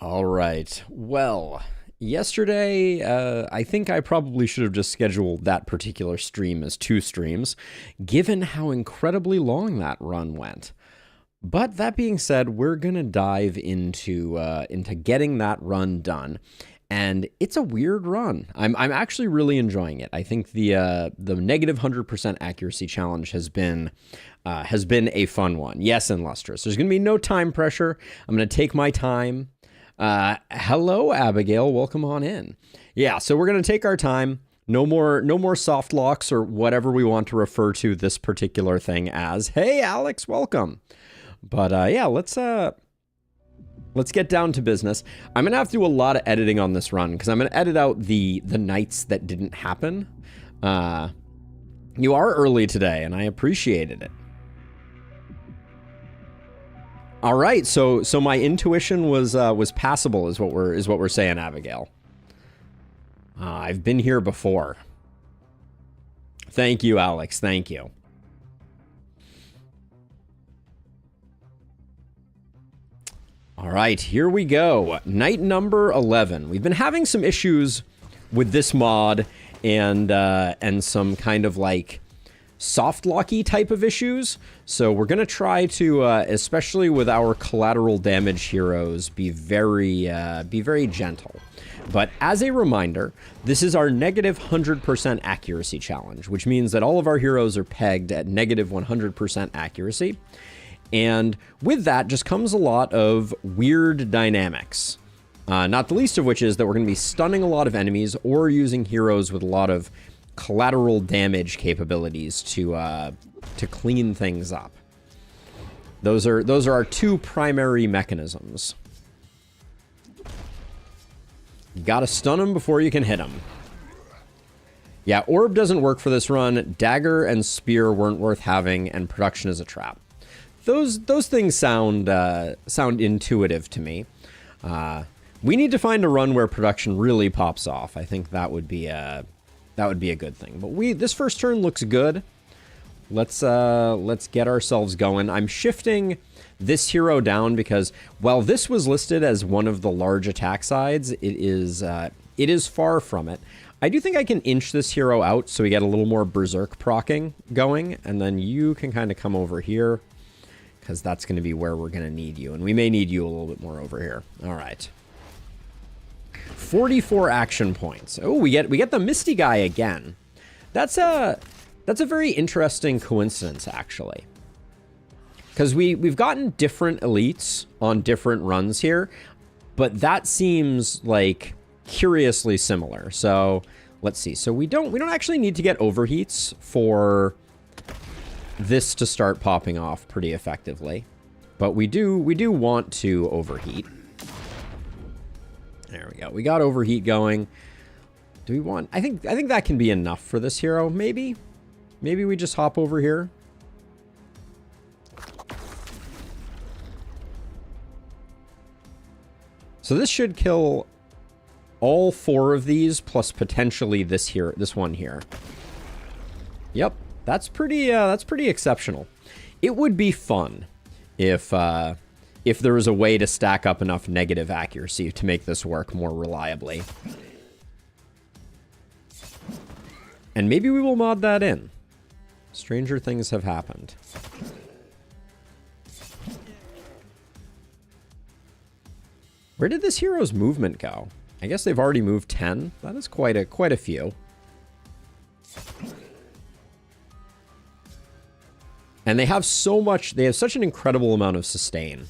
All right. Well, yesterday, I think I probably should have just scheduled that particular stream as 2 streams, given how incredibly long that run went. But that being said, we're gonna dive into getting that run done, and it's a weird run. I'm actually really enjoying it. I think the negative 100% accuracy challenge has been a fun one. Yes, and lustrous. There's gonna be no time pressure. I'm gonna take my time. Hello, Abigail. Welcome on in. Yeah, so we're gonna take our time. No more soft locks or whatever we want to refer to this particular thing as. Hey, Alex, welcome. But yeah, let's get down to business. I'm gonna have to do a lot of editing on this run because I'm gonna edit out the nights that didn't happen. You are early today, and I appreciated it. All right, so my intuition was passable, is what we're saying, Abigail. I've been here before. Thank you, Alex. Thank you. All right, here we go. Night number 11. We've been having some issues with this mod and some kind of like soft locky type of issues. So we're gonna try to, especially with our collateral damage heroes, be very gentle. But as a reminder, this is our negative 100% accuracy challenge, which means that all of our heroes are pegged at negative 100% accuracy. And with that just comes a lot of weird dynamics. Not the least of which is that we're going to be stunning a lot of enemies or using heroes with a lot of collateral damage capabilities to clean things up. Those are our 2 primary mechanisms. You gotta stun them before you can hit them. Yeah, Orb doesn't work for this run. Dagger and Spear weren't worth having, and Production is a trap. Those things sound intuitive to me. We need to find a run where Production really pops off. I think that would be a good thing. But this first turn looks good. Let's get ourselves going. I'm shifting this hero down because while this was listed as one of the large attack sides, it is far from it. I do think I can inch this hero out so we get a little more berserk procking going, and then you can kind of come over here because that's going to be where we're going to need you, and we may need you a little bit more over here. All right. 44 action points. Oh, we get the Misty guy again. That's a very interesting coincidence, actually. Because we've gotten different elites on different runs here, but that seems like curiously similar. So let's see. So we don't actually need to get overheats for this to start popping off pretty effectively, but we do want to overheat. There we go. We got overheat going. Do we want... I think that can be enough for this hero, maybe? Maybe we just hop over here. So this should kill all 4 of these, plus potentially this one here. Yep, that's pretty exceptional. It would be fun if there was a way to stack up enough negative accuracy to make this work more reliably. And maybe we will mod that in. Stranger things have happened. Where did this hero's movement go? I guess they've already moved 10. That is quite a few. And they have such an incredible amount of sustain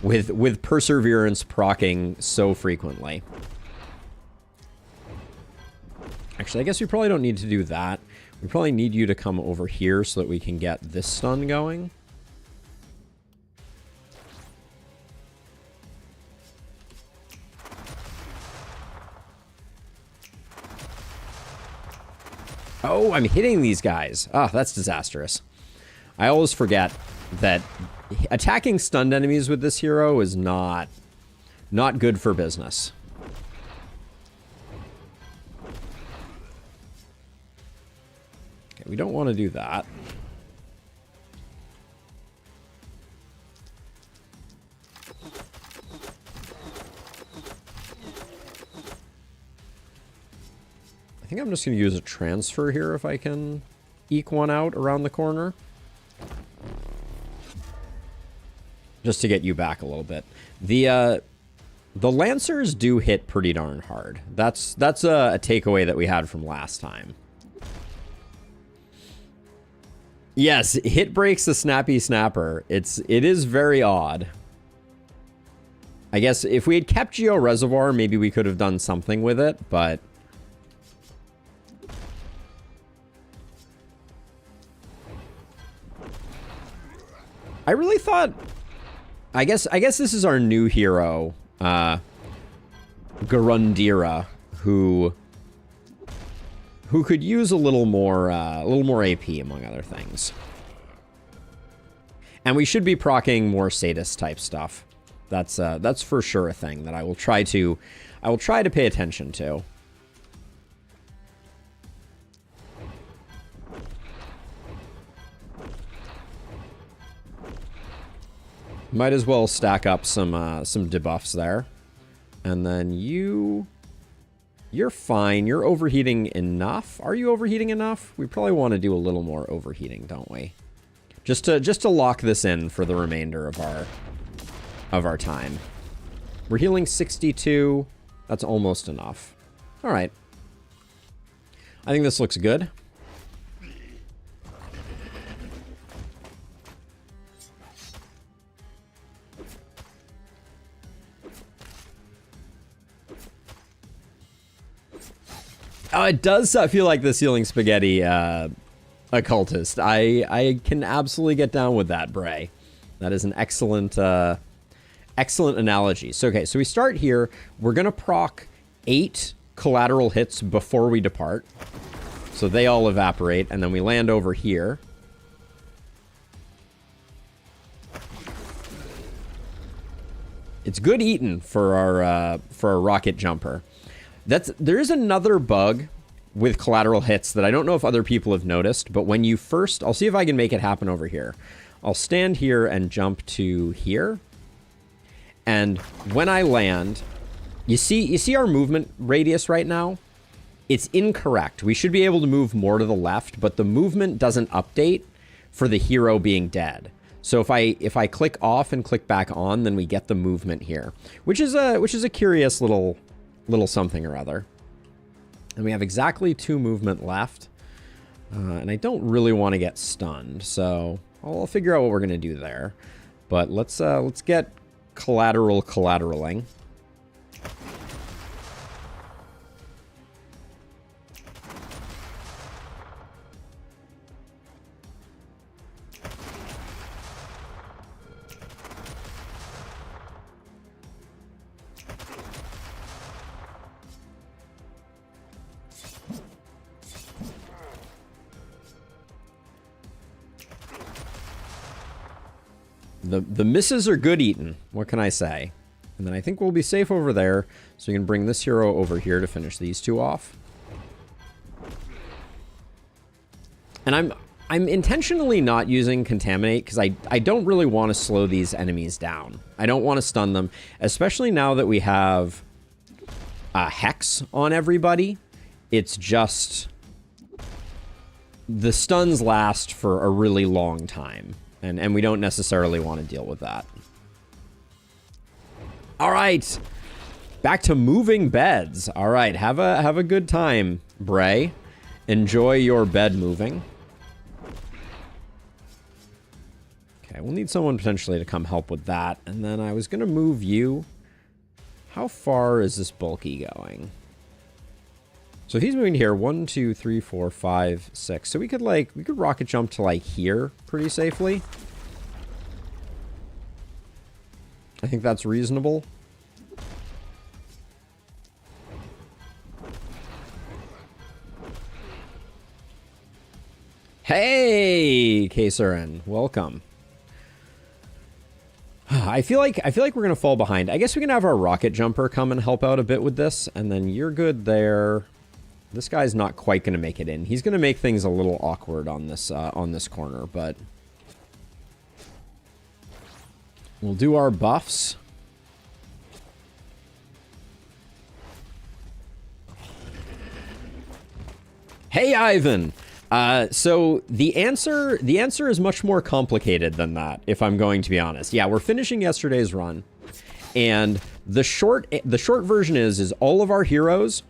with Perseverance proccing so frequently. Actually, I guess we probably don't need to do that. We probably need you to come over here so that we can get this stun going. Oh, I'm hitting these guys. Ah, that's disastrous. I always forget that attacking stunned enemies with this hero is not good for business. Okay, we don't want to do that. I think I'm just going to use a transfer here if I can eke one out around the corner. Just to get you back a little bit. The Lancers do hit pretty darn hard. That's a takeaway that we had from last time. Yes, hit breaks the Snappy Snapper. It is very odd. I guess if we had kept Geo Reservoir, maybe we could have done something with it, but I really thought, I guess this is our new hero, Garundira, who could use a little more AP among other things. And we should be proccing more sadist type stuff. That's for sure a thing that I will try to pay attention to. Might as well stack up some debuffs there. And then you're fine. You're overheating enough. Are you overheating enough? We probably want to do a little more overheating, don't we? Just to lock this in for the remainder of our time. We're healing 62. That's almost enough. All right. I think this looks good. Oh, it does feel like the ceiling spaghetti occultist. I can absolutely get down with that, Bray. That is an excellent excellent analogy. So okay, so we start here. We're gonna proc 8 collateral hits before we depart. So they all evaporate, and then we land over here. It's good eating for our rocket jumper. There is another bug with collateral hits that I don't know if other people have noticed, but when you first, I'll see if I can make it happen over here. I'll stand here and jump to here. And when I land, you see our movement radius right now? It's incorrect. We should be able to move more to the left, but the movement doesn't update for the hero being dead. So if I click off and click back on, then we get the movement here, which is a curious little something or other. And we have exactly 2 movement left. And I don't really want to get stunned, so I'll figure out what we're going to do there. But let's get collatteraling. The misses are good eaten. What can I say? And then I think we'll be safe over there, so we can bring this hero over here to finish these 2 off. And I'm intentionally not using Contaminate because I don't really want to slow these enemies down. I don't want to stun them, especially now that we have Hex on everybody. It's just the stuns last for a really long time. And we don't necessarily want to deal with that. All right. Back to moving beds. All right. Have a good time, Bray. Enjoy your bed moving. Okay, we'll need someone potentially to come help with that. And then I was going to move you. How far is this bulky going? So if he's moving here, 1, 2, 3, 4, 5, 6. So we could rocket jump to like here pretty safely. I think that's reasonable. Hey, Kasarin, welcome. I feel like we're gonna fall behind. I guess we can have our rocket jumper come and help out a bit with this, and then you're good there. This guy's not quite going to make it in. He's going to make things a little awkward on this corner, but we'll do our buffs. Hey, Ivan. So the answer is much more complicated than that, if I'm going to be honest. Yeah, we're finishing yesterday's run, and the short version is all of our heroes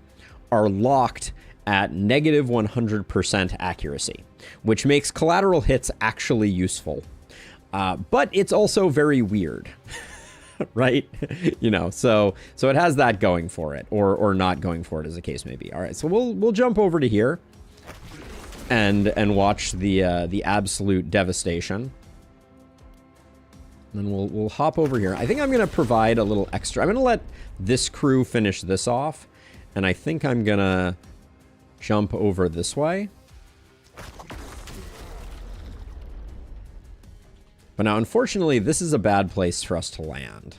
are locked at negative 100% accuracy, which makes collateral hits actually useful. But it's also very weird, right? You know, so it has that going for it, or not going for it, as the case may be. All right, so we'll jump over to here and watch the absolute devastation. And then we'll hop over here. I think I'm gonna provide a little extra. I'm gonna let this crew finish this off, and I think I'm gonna jump over this way. But now, unfortunately, this is a bad place for us to land.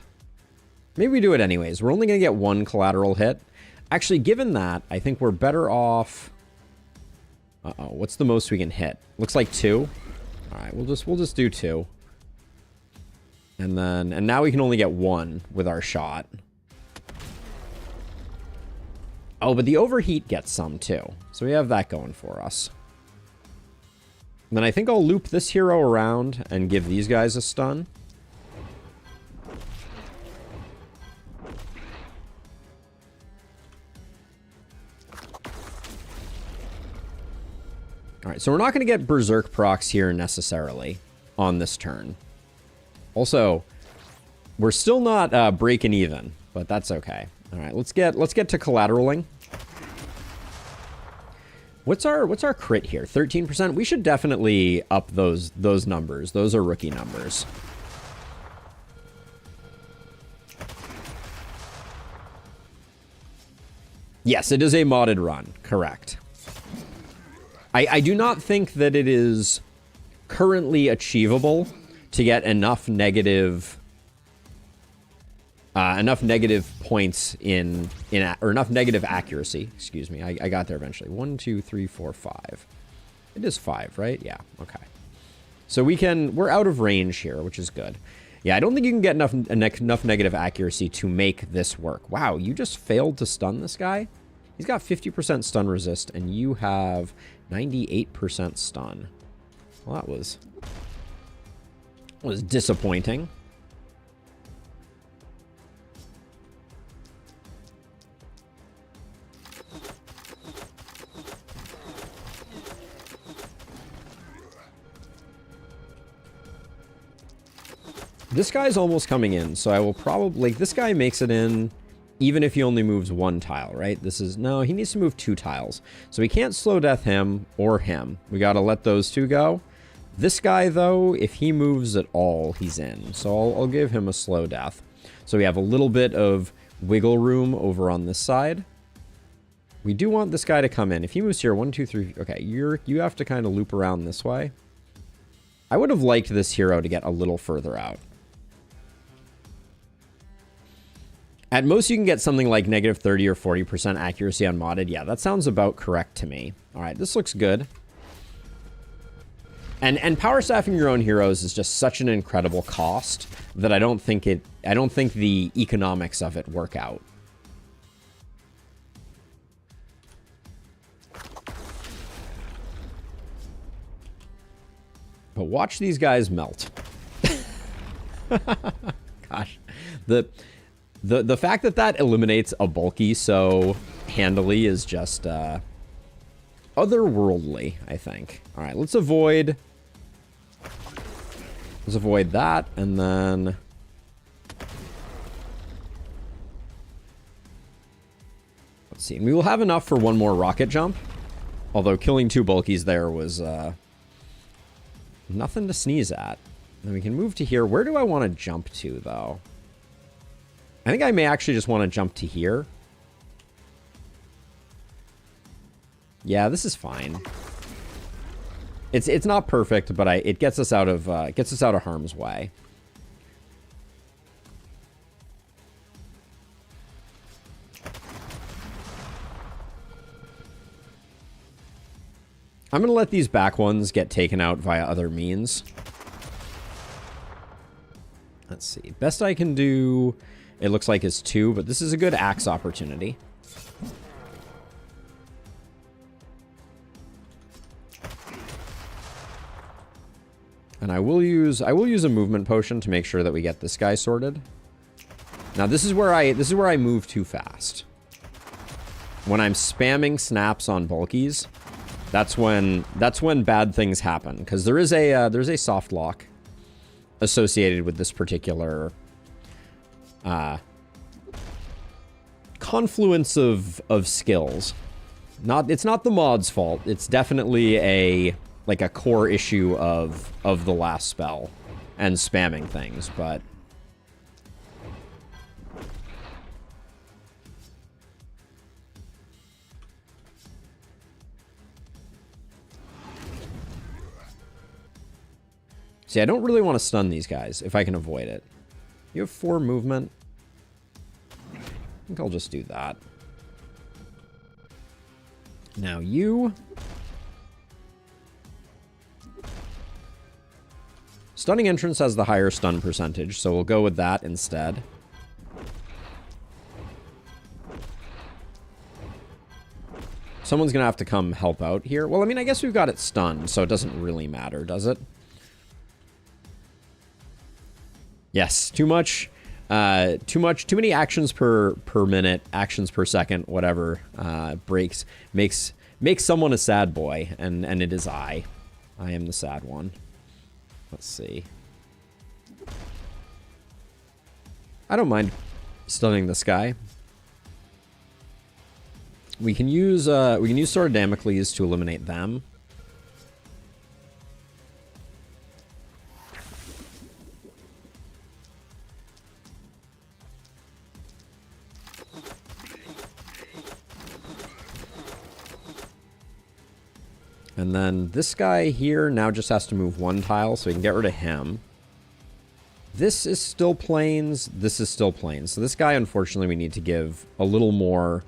Maybe we do it anyways. We're only going to get one collateral hit. Actually, given that, I think we're better off... Uh-oh, what's the most we can hit? Looks like 2. All right, we'll just do 2. And now we can only get 1 with our shot. Oh, but the overheat gets some too. So we have that going for us. And then I think I'll loop this hero around and give these guys a stun. Alright, so we're not going to get Berserk procs here necessarily on this turn. Also, we're still not breaking even, but that's okay. Alright, let's get to Collateraling. What's our crit here? 13%? We should definitely up those numbers. Those are rookie numbers. Yes, it is a modded run. Correct. I do not think that it is currently achievable to get enough negative points or enough negative accuracy. Excuse me. I got there eventually. 1, 2, 3, 4, 5. It is 5, right? Yeah. Okay. So we're out of range here, which is good. Yeah, I don't think you can get enough negative accuracy to make this work. Wow, you just failed to stun this guy? He's got 50% stun resist, and you have 98% stun. Well, that was disappointing. This guy's almost coming in, so I will probably... this guy makes it in even if he only moves 1 tile, right? No, he needs to move 2 tiles. So we can't slow death him or him. We gotta let those 2 go. This guy, though, if he moves at all, he's in. So I'll give him a slow death. So we have a little bit of wiggle room over on this side. We do want this guy to come in. If he moves here, 1, 2, 3... Okay, you have to kind of loop around this way. I would have liked this hero to get a little further out. At most, you can get something like negative 30 or 40% accuracy on modded. Yeah, that sounds about correct to me. All right, this looks good. And power staffing your own heroes is just such an incredible cost that I don't think the economics of it work out. But watch these guys melt. Gosh, the fact that eliminates a bulky so handily is just otherworldly, I think. All right, let's avoid that, and then let's see. And we will have enough for 1 more rocket jump. Although killing 2 bulkies there was nothing to sneeze at. Then we can move to here. Where do I want to jump to, though? I think I may actually just want to jump to here. Yeah, this is fine. It's not perfect, but it gets us out of harm's way. I'm gonna let these back ones get taken out via other means. Let's see. Best I can do, it looks like, is 2, but this is a good axe opportunity. And I will use a movement potion to make sure that we get this guy sorted. Now this is where I move too fast. When I'm spamming snaps on bulkies, that's when bad things happen, because there's a soft lock associated with this particular confluence of skills. It's not the mod's fault. It's definitely a core issue of the last spell and spamming things, but see, I don't really want to stun these guys if I can avoid it. You have 4 movement. I think I'll just do that. Now you... Stunning Entrance has the higher stun percentage, so we'll go with that instead. Someone's going to have to come help out here. Well, I mean, I guess we've got it stunned, so it doesn't really matter, does it? Yes, too much. Too many actions per minute, actions per second, whatever, makes someone a sad boy, and it is I. I am the sad one. Let's see. I don't mind stunning this guy. We can use Sword of Damocles to eliminate them. And then this guy here now just has to move 1 tile, so we can get rid of him. This is still plains. This is still plains. So this guy, unfortunately, we need to give a little more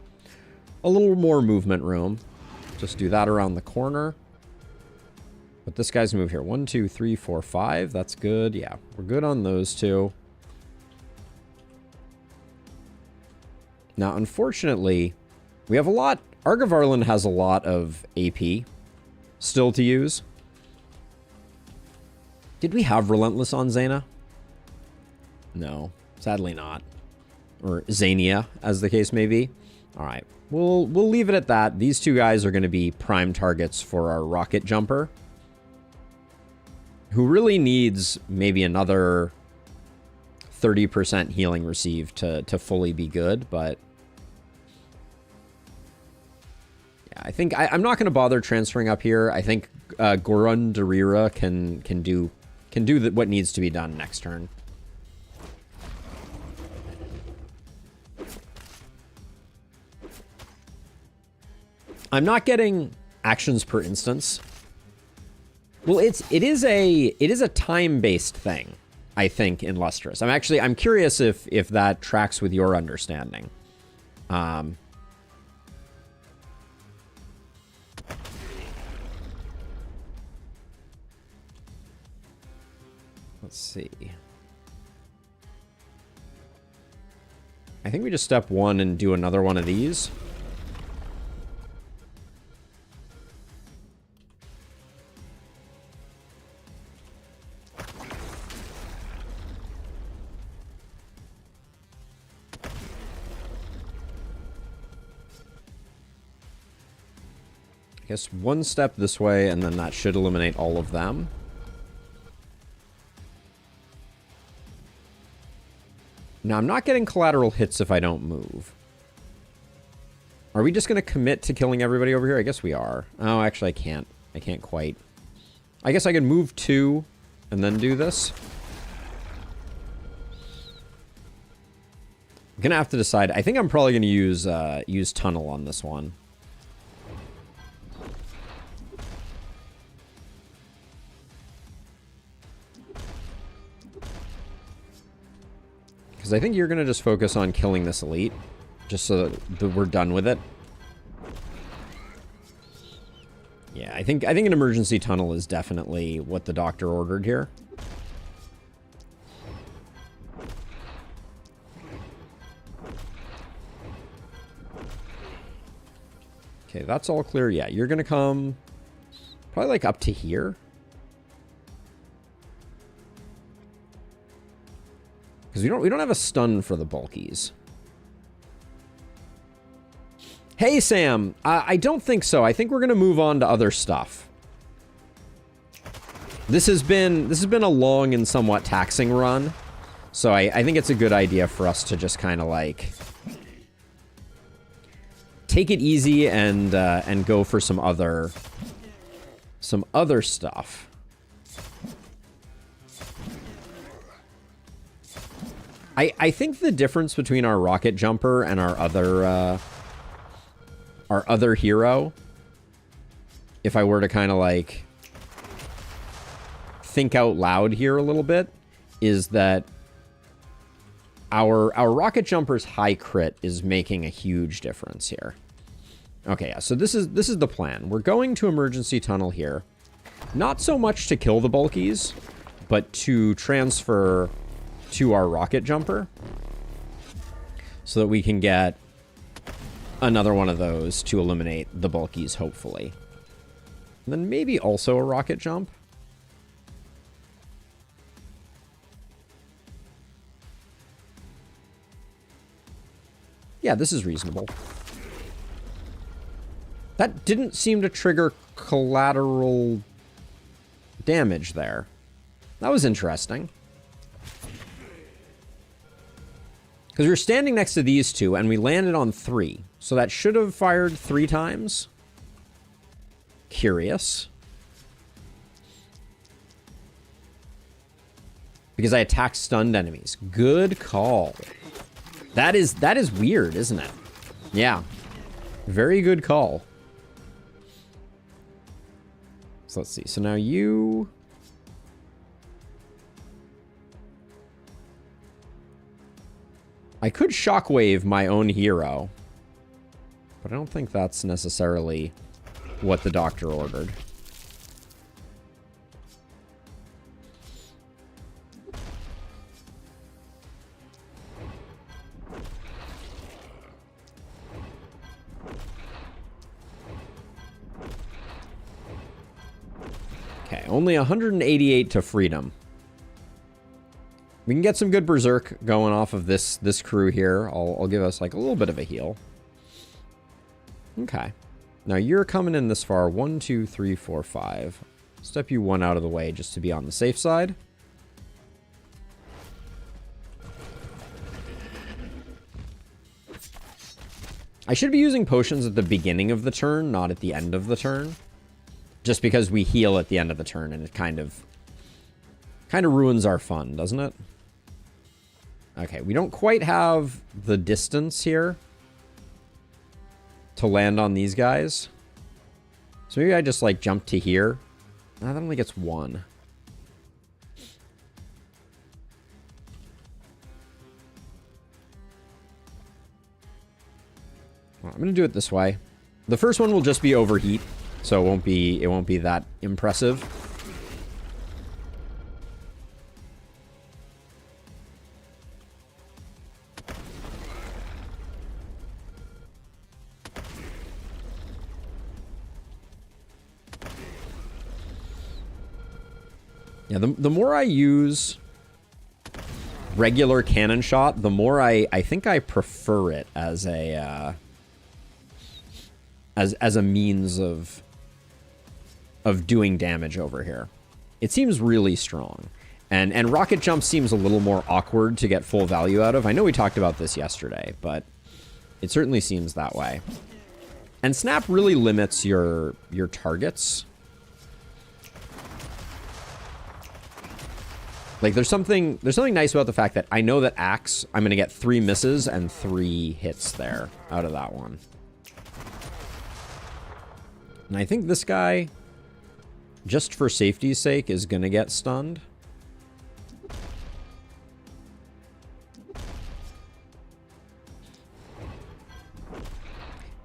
movement room. Just do that around the corner. But this guy's move here. 1, 2, 3, 4, 5. That's good. Yeah, we're good on those 2. Now, unfortunately, we have a lot. Argavarlin has a lot of AP still to use. Did we have Relentless on Zaina? No, sadly not. Or Zania, as the case may be. All right, we'll leave it at that. These 2 guys are going to be prime targets for our Rocket Jumper, who really needs maybe another 30% healing received to fully be good, but I think I'm not going to bother transferring up here. I think Gorun Darira can do what needs to be done next turn. I'm not getting actions per instance. Well, it is a time-based thing, I think, in Lustrous. I'm curious if that tracks with your understanding. Let's see. I think we just step 1 and do another one of these. I guess 1 step this way, and then that should eliminate all of them. Now, I'm not getting collateral hits if I don't move. Are we just going to commit to killing everybody over here? I guess we are. Oh, actually, I can't. I can't quite. I guess I can move 2 and then do this. I'm going to have to decide. I think I'm probably going to use Tunnel on this one. Because I think you're going to just focus on killing this elite, just so that we're done with it. Yeah, I think an emergency tunnel is definitely what the doctor ordered here. Okay, that's all clear. Yeah, you're going to come probably like up to here. Because we don't have a stun for the bulkies. Hey, Sam. I don't think so. I think we're going to move on to other stuff. This has been a long and somewhat taxing run. So I think it's a good idea for us to just kind of like take it easy and go for some other stuff. I think the difference between our rocket jumper and our other hero, if I were to kind of like think out loud here a little bit, is that our rocket jumper's high crit is making a huge difference here. Okay, yeah, so this is the plan. We're going to emergency tunnel here, not so much to kill the bulkies, but to transfer to our rocket jumper so that we can get another one of those to eliminate the bulkies, hopefully. And then maybe also a rocket jump. Yeah, this is reasonable. That didn't seem to trigger collateral damage there. That was interesting. Because we were standing next to these two, and we landed on 3. So that should have fired 3 times. Curious. Because I attacked stunned enemies. Good call. That is weird, isn't it? Yeah. Very good call. So let's see. So now you... I could shockwave my own hero, but I don't think that's necessarily what the doctor ordered. Okay, only 188 to freedom. We can get some good berserk going off of this crew here. I'll give us like a little bit of a heal. Okay. Now you're coming in this far. 1, 2, 3, 4, 5. Step you 1 out of the way just to be on the safe side. I should be using potions at the beginning of the turn, not at the end of the turn. Just because we heal at the end of the turn and it kind of ruins our fun, doesn't it? Okay, we don't quite have the distance here to land on these guys. So maybe I just like jump to here. That only gets 1. Well, I'm gonna do it this way. The first one will just be overheat, so it won't be that impressive. Yeah, the more I use regular cannon shot, the more I think I prefer it as a as a means of doing damage over here. It seems really strong. And rocket jump seems a little more awkward to get full value out of. I know we talked about this yesterday, but it certainly seems that way. And snap really limits your targets. Like, there's something nice about the fact that I know that axe, I'm going to get 3 misses and 3 hits there out of that one. And I think this guy, just for safety's sake, is going to get stunned.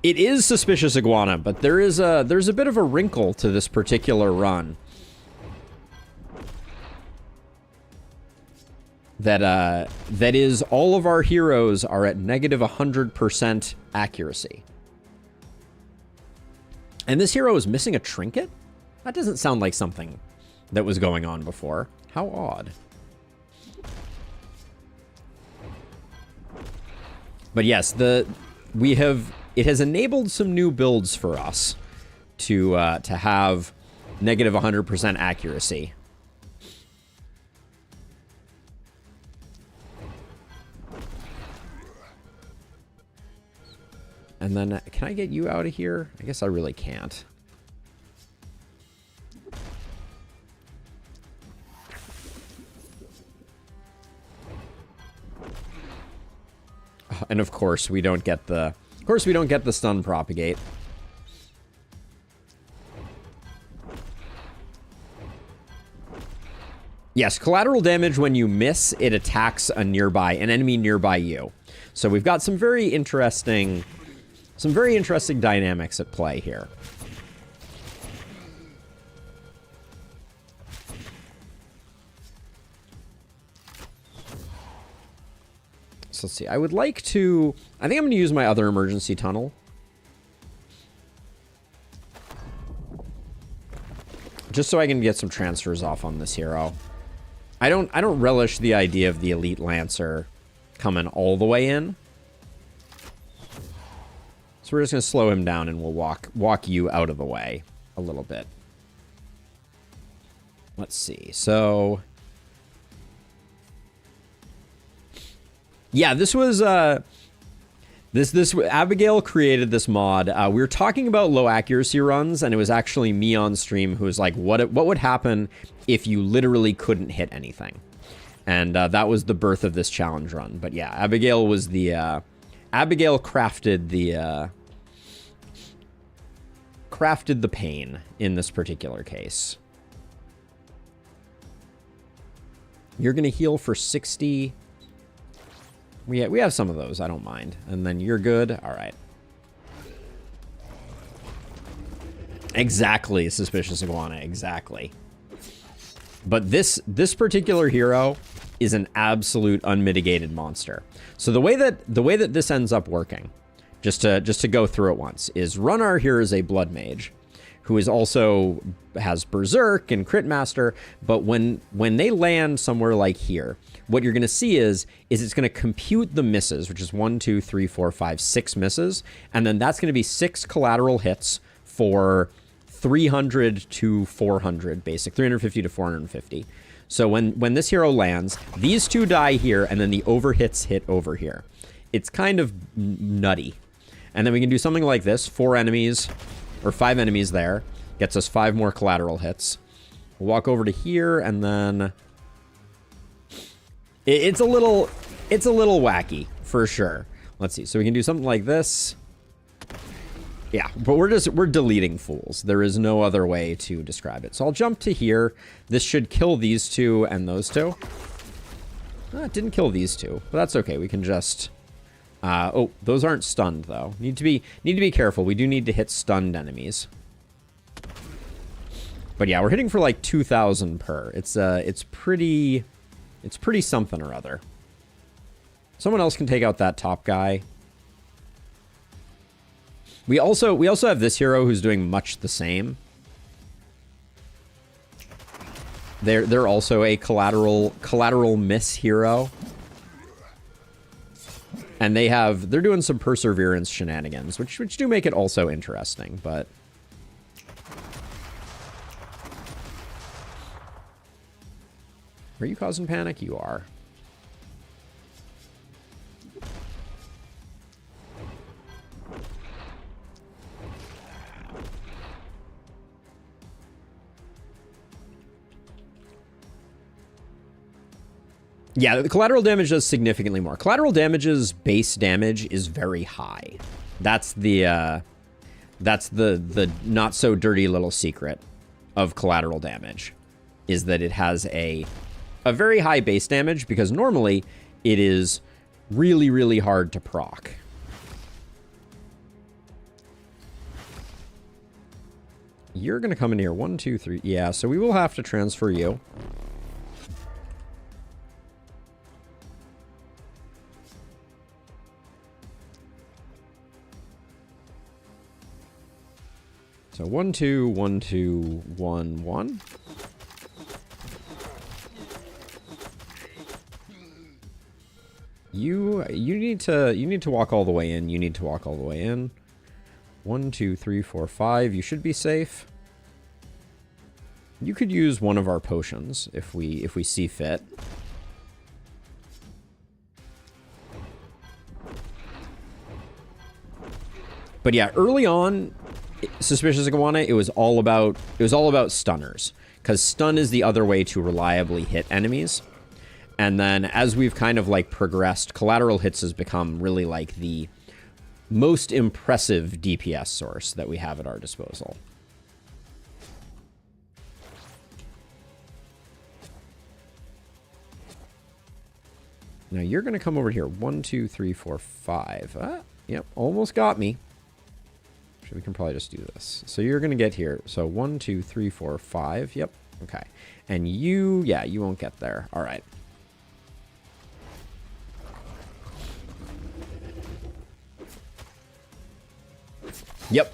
It is Suspicious Iguana, but there's a bit of a wrinkle to this particular run. That is, all of our heroes are at negative 100% accuracy. And this hero is missing a trinket? That doesn't sound like something that was going on before. How odd. But yes, it has enabled some new builds for us to have negative 100% accuracy. And then, can I get you out of here? I guess I really can't. And of course, we don't get the stun propagate. Yes, collateral damage, when you miss, it attacks an enemy nearby you. So we've got some very interesting dynamics at play here. So let's see. I think I'm going to use my other emergency tunnel. Just so I can get some transfers off on this hero. I don't relish the idea of the Elite Lancer coming all the way in. So we're just going to slow him down and we'll walk you out of the way a little bit. Let's see. So yeah, this was Abigail created this mod. We were talking about low accuracy runs, and it was actually me on stream who was like, what would happen if you literally couldn't hit anything? And that was the birth of this challenge run. But yeah, Abigail was the Abigail crafted the pain in this particular case. You're gonna heal for 60. We have some of those, I don't mind. And then you're good. All right. Exactly, Suspicious Iguana, exactly. But this particular hero is an absolute unmitigated monster. So the way that this ends up working, just to go through it once, is Runnar here is a blood mage who is also has Berserk and Crit Master, but when they land somewhere like here, what you're going to see is it's going to compute the misses, which is 1, 2, 3, 4, 5, 6 misses, and then that's going to be 6 collateral hits for 300 to 400, basic 350 to 450. So when this hero lands, these 2 die here, and then the overhits hit over here. It's kind of nutty. And then we can do something like this: 4 enemies, or 5 enemies there, gets us 5 more collateral hits. We'll walk over to here, and then it's a little wacky for sure. Let's see. So we can do something like this. Yeah, but we're deleting fools. There is no other way to describe it. So I'll jump to here. This should kill these 2 and those 2. It didn't kill these 2, but that's okay. We can just oh, those aren't stunned though. Need to be careful. We do need to hit stunned enemies. But yeah, we're hitting for like 2,000 per. It's pretty something or other. Someone else can take out that top guy. We also have this hero who's doing much the same. They're also a collateral miss hero. And they're doing some perseverance shenanigans, which do make it also interesting, but are you causing panic? You are. Yeah, the collateral damage does significantly more. Collateral damage's base damage is very high. That's the not so dirty little secret of collateral damage, is that it has a very high base damage, because normally it is really, really hard to proc. You're gonna come in here. 1, 2, 3. Yeah, so we will have to transfer you. So 1, 2, 1, 2, 1, 1. You need to walk all the way in. You need to walk all the way in. 1, 2, 3, 4, 5. You should be safe. You could use one of our potions if we see fit. But yeah, early on, Suspicious Iguana, it was all about stunners, because stun is the other way to reliably hit enemies. And then as we've kind of like progressed, collateral hits has become really like the most impressive DPS source that we have at our disposal. Now you're going to come over here. 1, 2, 3, 4, 5. Yep, almost got me. Actually, we can probably just do this. So you're going to get here. So 1, 2, 3, 4, 5. Yep. Okay. And you, yeah, you won't get there. All right. Yep.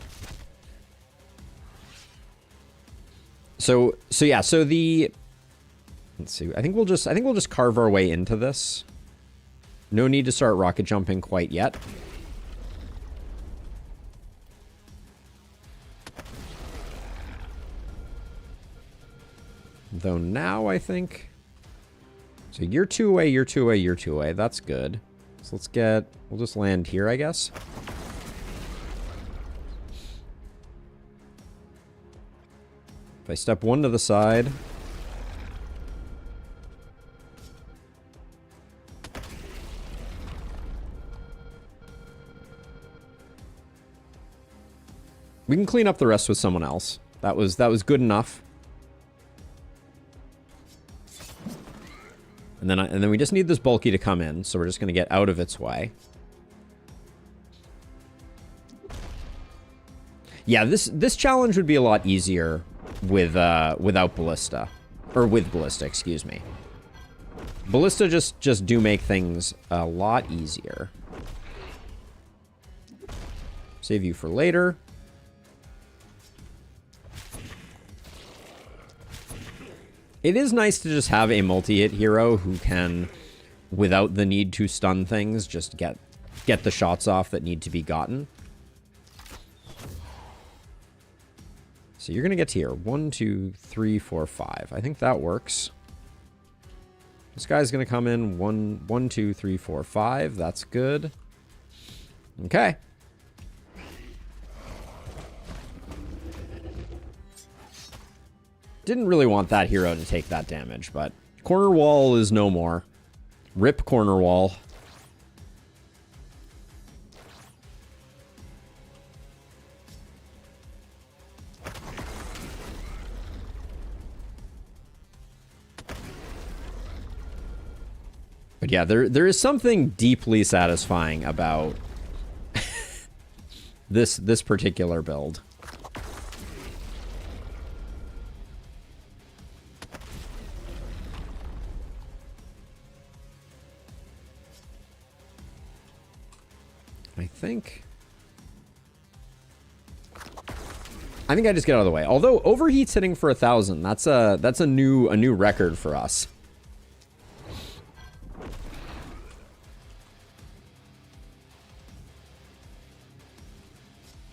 So yeah, so the, let's see. I think we'll just carve our way into this. No need to start rocket jumping quite yet. Though now I think, so you're 2 away, you're 2 away, you're 2 away. That's good. So we'll just land here, I guess. If I step 1 to the side. We can clean up the rest with someone else. That was good enough. And then we just need this bulky to come in, so we're just going to get out of its way. Yeah, this challenge would be a lot easier with without Ballista, or with Ballista, excuse me. Ballista just do make things a lot easier. Save you for later. It is nice to just have a multi-hit hero who can, without the need to stun things, just get the shots off that need to be gotten. So you're going to get to here. 1, 2, 3, 4, 5. I think that works. This guy's going to come in 1, 2, 3, 4, 5. That's good. Okay. Didn't really want that hero to take that damage, but corner wall is no more. Rip corner wall. But yeah, there is something deeply satisfying about this particular build. I think I just get out of the way. Although overheat's hitting for 1,000, that's a new record for us.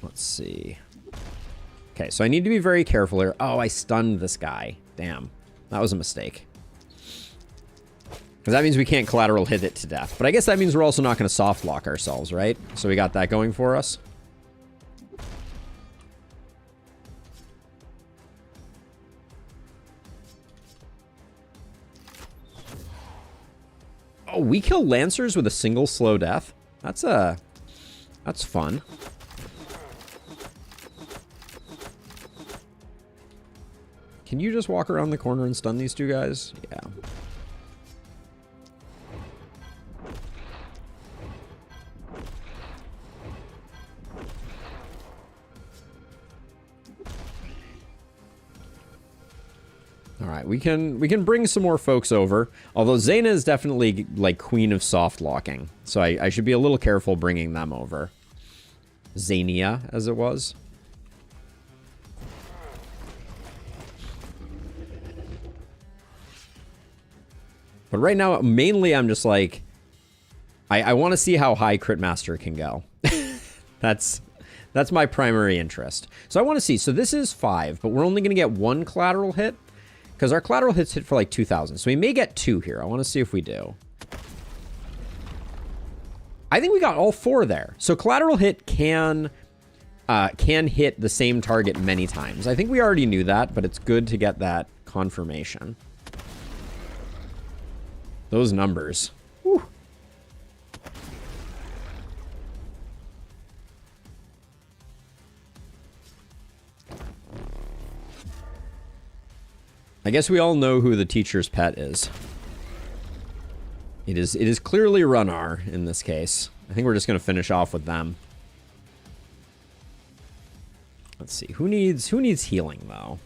Let's see. Okay, so I need to be very careful here. Oh, I stunned this guy. Damn, that was a mistake. Because that means we can't collateral hit it to death. But I guess that means we're also not going to soft lock ourselves, right? So we got that going for us. Oh, we kill Lancers with a single slow death? That's fun. Can you just walk around the corner and stun these two guys? Yeah. All right, we can bring some more folks over. Although Zayna is definitely like queen of soft locking, so I should be a little careful bringing them over. Zania, as it was. But right now, mainly I'm just like I want to see how high Crit Master can go. That's my primary interest. So I want to see. So this is 5, but we're only going to get 1 collateral hit because our collateral hits hit for like 2,000. So we may get 2 here. I want to see if we do. I think we got all 4 there. So collateral hit can hit the same target many times. I think we already knew that, but it's good to get that confirmation. Those numbers. Whew. I guess we all know who the teacher's pet is. It is clearly Runnar in this case. I think we're just going to finish off with them. Let's see. Who needs healing though?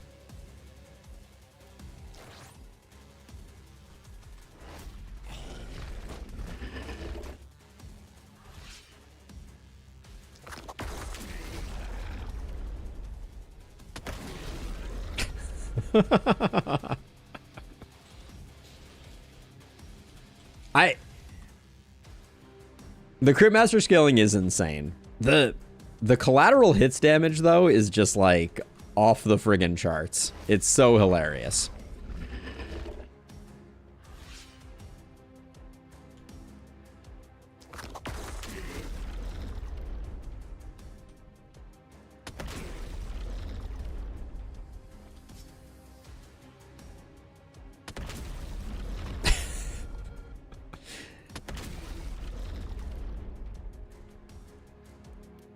The Crit Master scaling is insane. The collateral hits damage though is just like off the friggin' charts. It's so hilarious.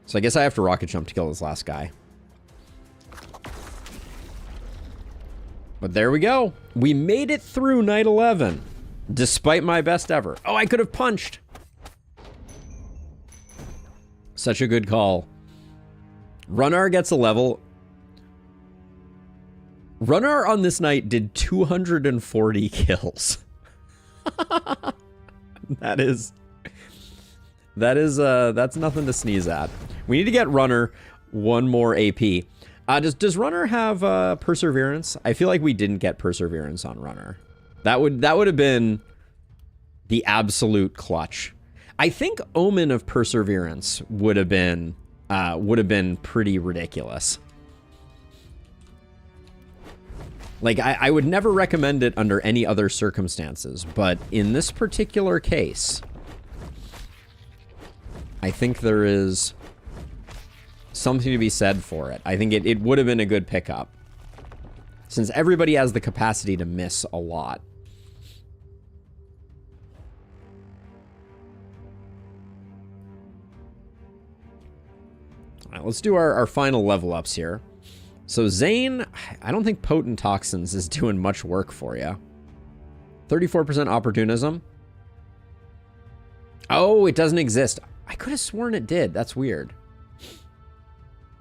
So I guess I have to rocket jump to kill this last guy. But there we go. We made it through night 11. Despite my best ever. Oh, I could have punched. Such a good call. Runnar gets a level. Runnar on this night did 240 kills. That's nothing to sneeze at. We need to get Runnar 1 more AP. Does Runnar have Perseverance? I feel like we didn't get Perseverance on Runnar. That would have been the absolute clutch. I think Omen of Perseverance would have been pretty ridiculous. Like I would never recommend it under any other circumstances, but in this particular case, I think there is something to be said for it. I think it would have been a good pickup. Since everybody has the capacity to miss a lot. All right, let's do our final level ups here. So Zane, I don't think Potent Toxins is doing much work for you. 34% Opportunism. Oh, it doesn't exist. I could have sworn it did. That's weird.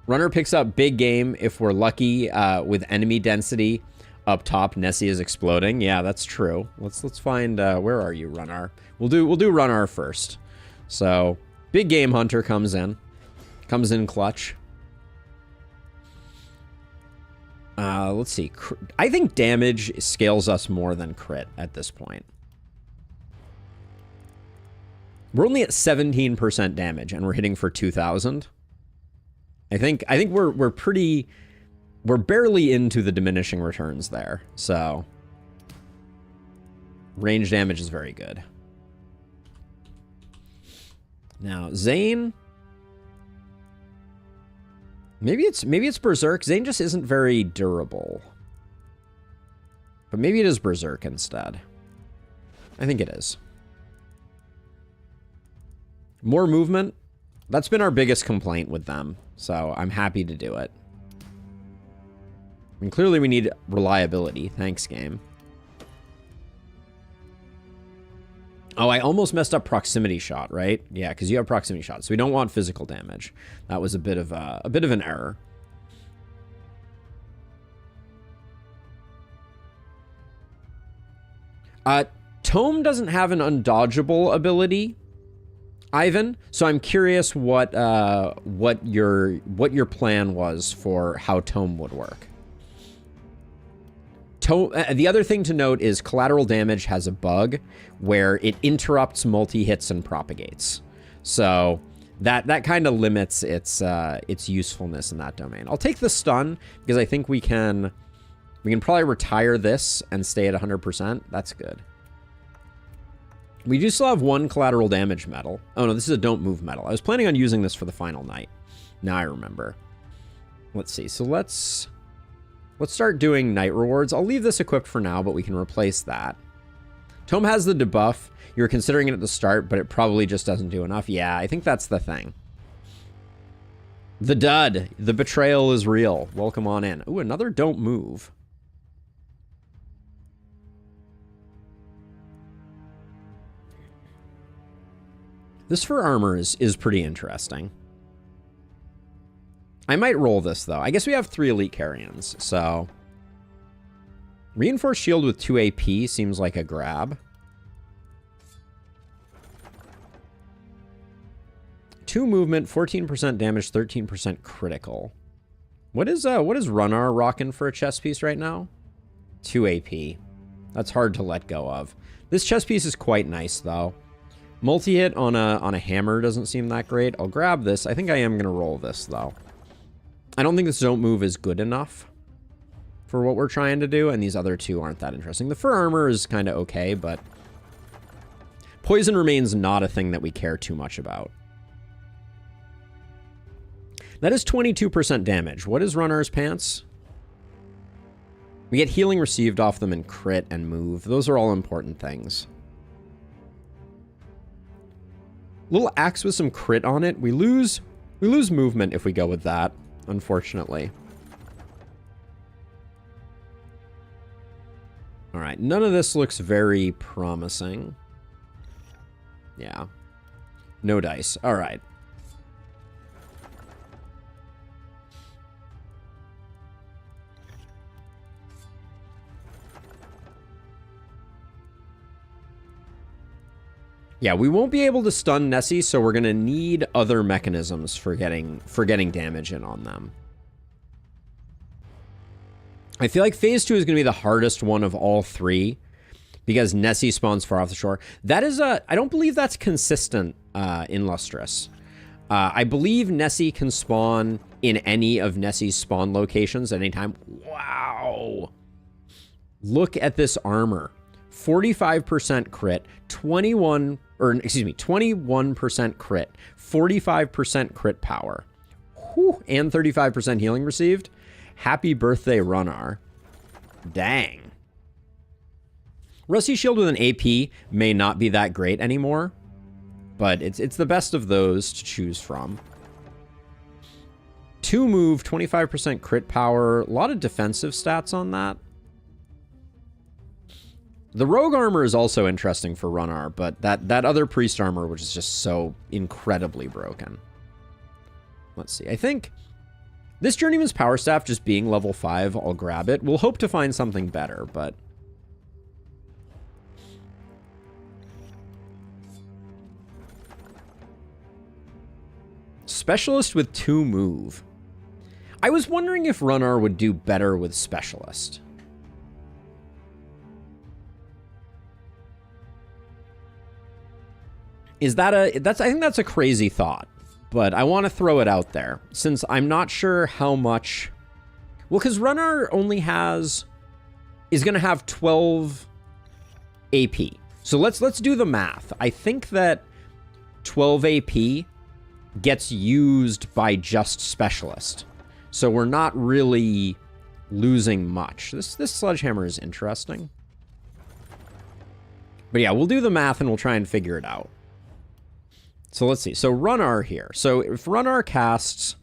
Runnar picks up Big Game if we're lucky with enemy density up top. Nessie is exploding. Yeah, that's true. Let's find where are you, Runnar? We'll do Runnar first. So Big Game Hunter comes in clutch. Let's see. I think damage scales us more than crit at this point. We're only at 17% damage, and we're hitting for 2,000. I think we're barely into the diminishing returns there. So range damage is very good. Now Zane, maybe it's Berserk. Zane just isn't very durable. But maybe it is Berserk instead. I think it is. More movement. That's been our biggest complaint with them. So I'm happy to do it. And clearly we need reliability. Thanks, game. Oh, I almost messed up proximity shot, right? Yeah, because you have proximity shot, so we don't want physical damage. That was a bit of an error. Tome doesn't have an undodgeable ability, Ivan. So I'm curious what your plan was for how Tome would work. The other thing to note is collateral damage has a bug where it interrupts multi-hits and propagates. So that kind of limits its usefulness in that domain. I'll take the stun because I think we can probably retire this and stay at 100%. That's good. We do still have one collateral damage medal. Oh no, this is a don't move medal. I was planning on using this for the final night. Now I remember. Let's see. So let's start doing night rewards. I'll leave this equipped for now, but we can replace that. Tome has the debuff. You were considering it at the start, but it probably just doesn't do enough. Yeah, I think that's the thing. The dud. The betrayal is real. Welcome on in. Ooh, another don't move. This for armor is pretty interesting. I might roll this, though. I guess we have 3 elite carrions, so... Reinforced shield with 2 AP seems like a grab. 2 movement, 14% damage, 13% critical. What is Runnar rocking for a chest piece right now? 2 AP. That's hard to let go of. This chest piece is quite nice, though. Multi-hit on a hammer doesn't seem that great. I'll grab this. I think I am going to roll this, though. I don't think this don't move is good enough for what we're trying to do, and these other 2 aren't that interesting. The fur armor is kind of okay, but poison remains not a thing that we care too much about. That is 22% damage. What is Runnar's pants? We get healing received off them in crit and move. Those are all important things. Little axe with some crit on it. We lose movement if we go with that, unfortunately. All right, none of this looks very promising. Yeah. No dice. All right. Yeah, we won't be able to stun Nessie, so we're going to need other mechanisms for getting damage in on them. I feel like phase 2 is going to be the hardest one of all 3 because Nessie spawns far off the shore. That is I don't believe that's consistent in Lustrous. I believe Nessie can spawn in any of Nessie's spawn locations at any time. Wow. Look at this armor. 45% crit, 21% crit, 45% crit power, whew, and 35% healing received. Happy birthday, Runnar. Dang. Rusty Shield with an AP may not be that great anymore, but it's the best of those to choose from. 2 move, 25% crit power, a lot of defensive stats on that. The rogue armor is also interesting for Runnar, but that other priest armor, which is just so incredibly broken. Let's see. I think this Journeyman's Power Staff just being level 5, I'll grab it. We'll hope to find something better, but... Specialist with 2 move. I was wondering if Runnar would do better with Specialist. Is that I think that's a crazy thought, but I want to throw it out there since I'm not sure how much. Well, because Runnar only is going to have 12 AP. So let's do the math. I think that 12 AP gets used by just Specialist. So we're not really losing much. This sledgehammer is interesting. But yeah, we'll do the math and we'll try and figure it out. So let's see. So Runnar here. So if Runnar casts...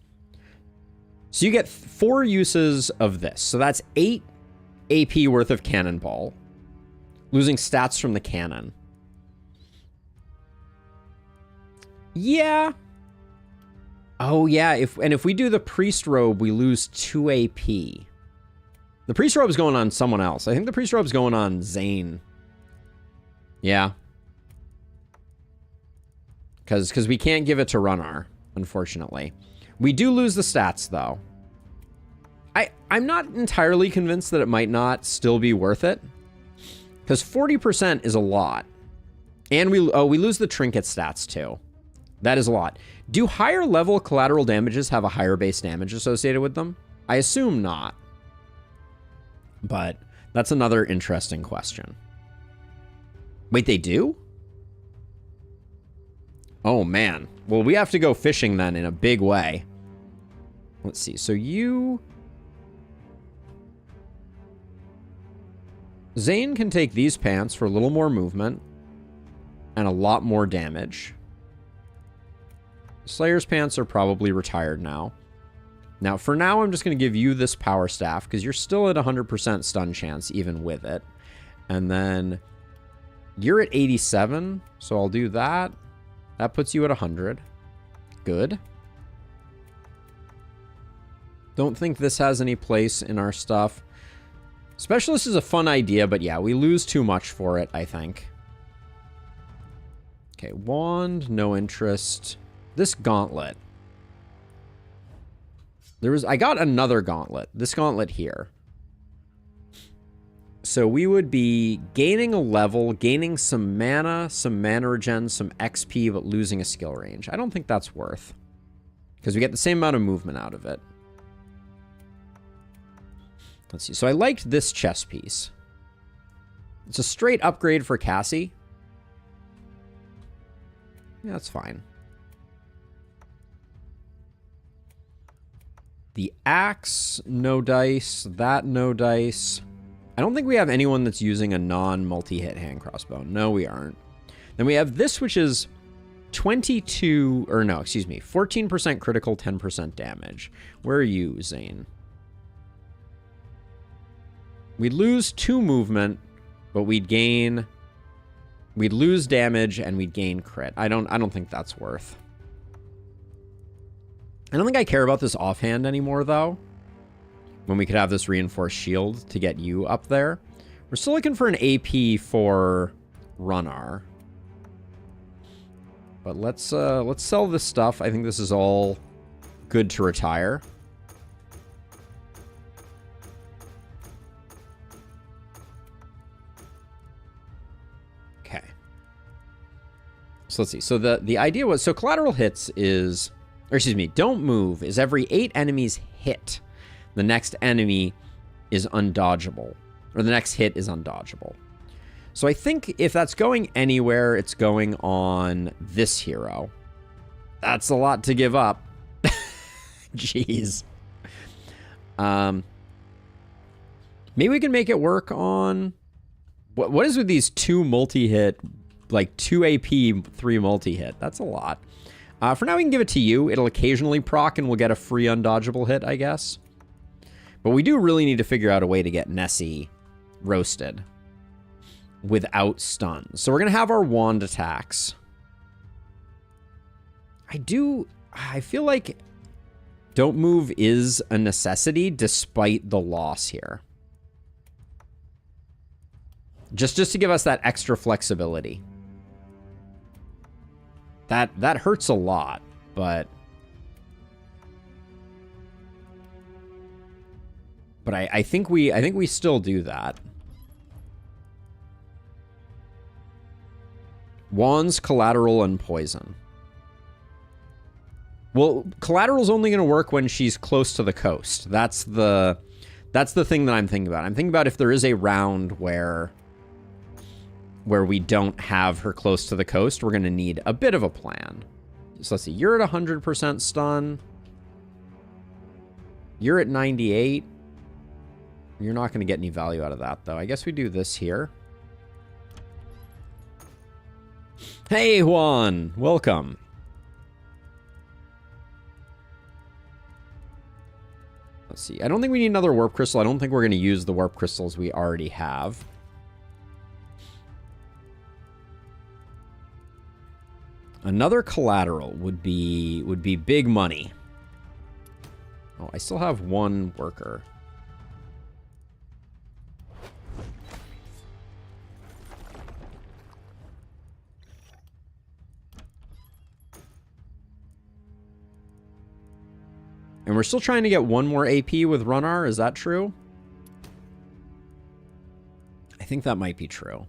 So you get 4 uses of this. So that's 8 AP worth of Cannonball. Losing stats from the cannon. Yeah. Oh, yeah. If we do the Priest Robe, we lose 2 AP. The Priest Robe's going on someone else. I think the Priest Robe's going on Zane. Yeah. Because we can't give it to Runnar, unfortunately. We do lose the stats, though. I'm not entirely convinced that it might not still be worth it. Because 40% is a lot. And we lose the trinket stats too. That is a lot. Do higher level collateral damages have a higher base damage associated with them? I assume not. But that's another interesting question. Wait, they do? Oh man. Well, we have to go fishing then in a big way. Let's see. So you... Zane can take these pants for a little more movement and a lot more damage. Slayer's pants are probably retired now. Now, for now, I'm just going to give you this power staff because you're still at 100% stun chance even with it. And then you're at 87, so I'll do that. That puts you at 100. Good. Don't think this has any place in our stuff. Specialist is a fun idea, but yeah, we lose too much for it, I think. Okay, wand, no interest. This gauntlet. I got another gauntlet. This gauntlet here. So we would be gaining a level, gaining some mana regen, some XP, but losing a skill range. I don't think that's worth. Because we get the same amount of movement out of it. Let's see. So I liked this chess piece. It's a straight upgrade for Cassie. Yeah, that's fine. The axe, no dice. That, no dice. I don't think we have anyone that's using a non-multi-hit hand crossbow. No, we aren't. Then we have this, which is 22... Or no, excuse me. 14% critical, 10% damage. Where are you, Zane? We'd lose 2 movement, but we'd lose damage and we'd gain crit. I don't think that's worth. I don't think I care about this offhand anymore though. When we could have this reinforced shield to get you up there. We're still looking for an AP for Runnar. But let's sell this stuff. I think this is all good to retire. So let's see. So the idea was, so collateral hits is, or excuse me, don't move is every 8 enemies hit. The next enemy is undodgeable, or the next hit is undodgeable. So I think if that's going anywhere, it's going on this hero. That's a lot to give up. Jeez. Maybe we can make it work on, what is with these 2 multi-hit, like 2 AP, 3 multi-hit. That's a lot. For now, we can give it to you. It'll occasionally proc and we'll get a free undodgeable hit, I guess. But we do really need to figure out a way to get Nessie roasted without stuns. So we're going to have our wand attacks. I feel like don't move is a necessity despite the loss here. Just to give us that extra flexibility. That hurts a lot, but I think we still do that. Wands, collateral, and poison. Well, collateral's only going to work when she's close to the coast. That's the thing that I'm thinking about. I'm thinking about if there is a round where we don't have her close to the coast, we're going to need a bit of a plan. So let's see. You're at 100% stun. You're at 98. You're not going to get any value out of that, though. I guess we do this here. Hey, Juan. Welcome. Let's see. I don't think we need another warp crystal. I don't think we're going to use the warp crystals we already have. Another collateral would be big money. Oh, I still have 1 worker. And we're still trying to get one more AP with Runnar. Is that true? I think that might be true.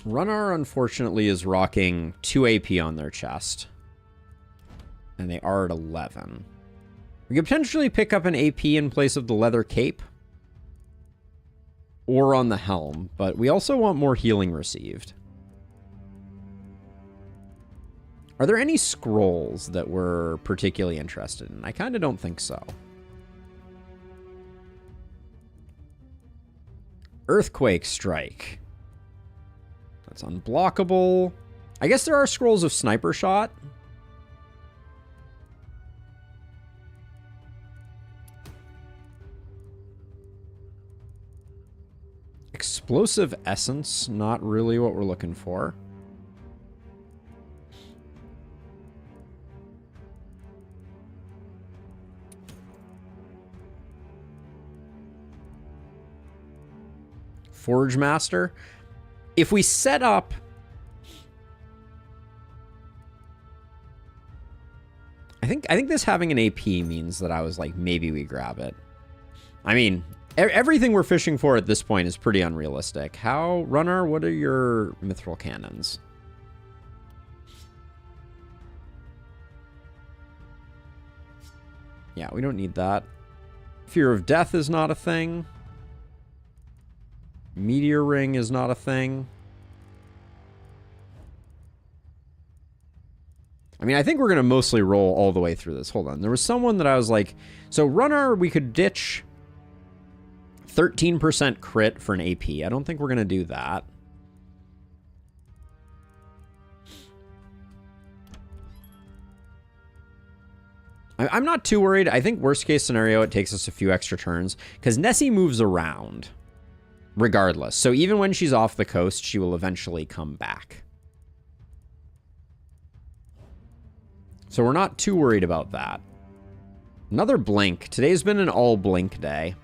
Runnar, unfortunately, is rocking 2 AP on their chest. And they are at 11. We could potentially pick up an AP in place of the leather cape. Or on the helm. But we also want more healing received. Are there any scrolls that we're particularly interested in? I kind of don't think so. Earthquake Strike. That's unblockable. I guess there are scrolls of Sniper Shot. Explosive Essence, not really what we're looking for. Forge Master. If we set up... I think this having an AP means that I was like, maybe we grab it. I mean, everything we're fishing for at this point is pretty unrealistic. How, Runnar, what are your mithril cannons? Yeah, we don't need that. Fear of Death is not a thing. Meteor Ring is not a thing. I mean, I think we're going to mostly roll all the way through this. Hold on. There was someone that I was like, so Runnar, we could ditch 13% crit for an AP. I don't think we're going to do that. I'm not too worried. I think worst case scenario, it takes us a few extra turns because Nessie moves around. Regardless. So even when she's off the coast, she will eventually come back. So we're not too worried about that. Another blink. Today's been an all blink day.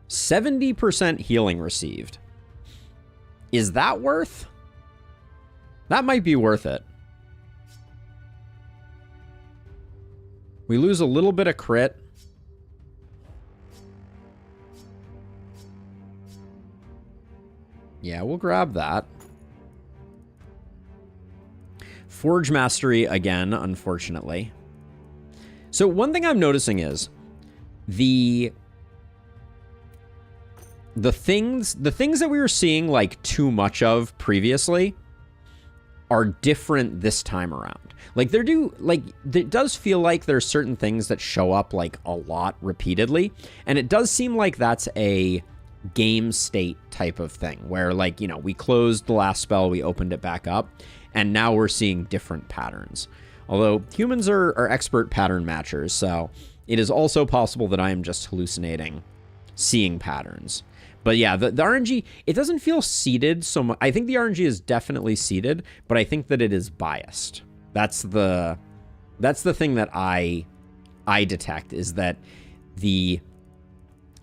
%70 healing received. Is that worth? That might be worth it. We lose a little bit of crit. Yeah, we'll grab that. Forge Mastery again, unfortunately. So one thing I'm noticing is the things that we were seeing like too much of previously are different this time around. Like it does feel like there's certain things that show up like a lot repeatedly. And it does seem like that's a game state type of thing where like, you know, we closed the last spell, we opened it back up, and now we're seeing different patterns. Although humans are expert pattern matchers, so it is also possible that I am just hallucinating seeing patterns. But yeah, the RNG, it doesn't feel seeded so much. I think the RNG is definitely seeded, but I think that it is biased. That's the thing that I detect, is that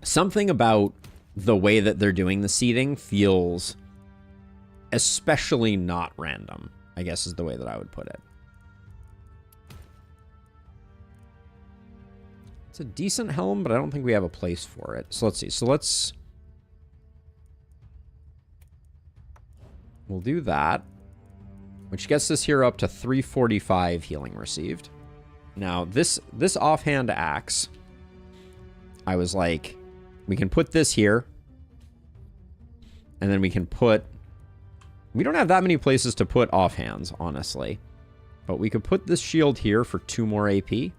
something about the way that they're doing the seeding feels especially not random, I guess is the way that I would put it. It's a decent helm, but I don't think we have a place for it. So let's see. So we'll do that, which gets us here up to 345 healing received. Now, this offhand axe, I was like, we can put this here, and then we can put... We don't have that many places to put offhands, honestly. But we could put this shield here for 2 more AP. We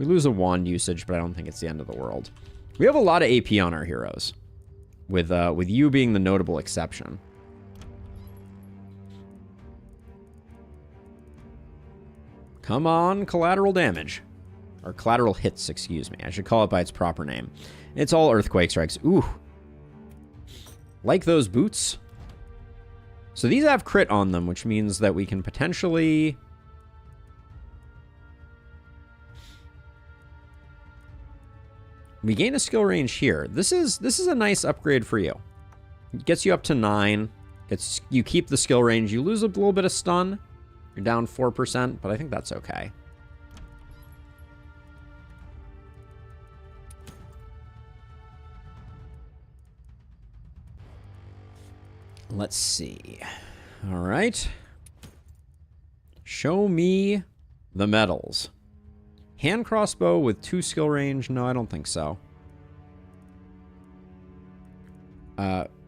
lose a wand usage, but I don't think it's the end of the world. We have a lot of AP on our heroes, with you being the notable exception. Come on, collateral damage. Or collateral hits, excuse me. I should call it by its proper name. It's all earthquake strikes. Ooh. Like those boots. So these have crit on them, which means that we can potentially... We gain a skill range here. This is a nice upgrade for you. It gets you up to 9. You keep the skill range. You lose a little bit of stun. You're down 4%, but I think that's okay. Let's see. All right. Show me the medals. Hand crossbow with 2 skill range? No, I don't think so.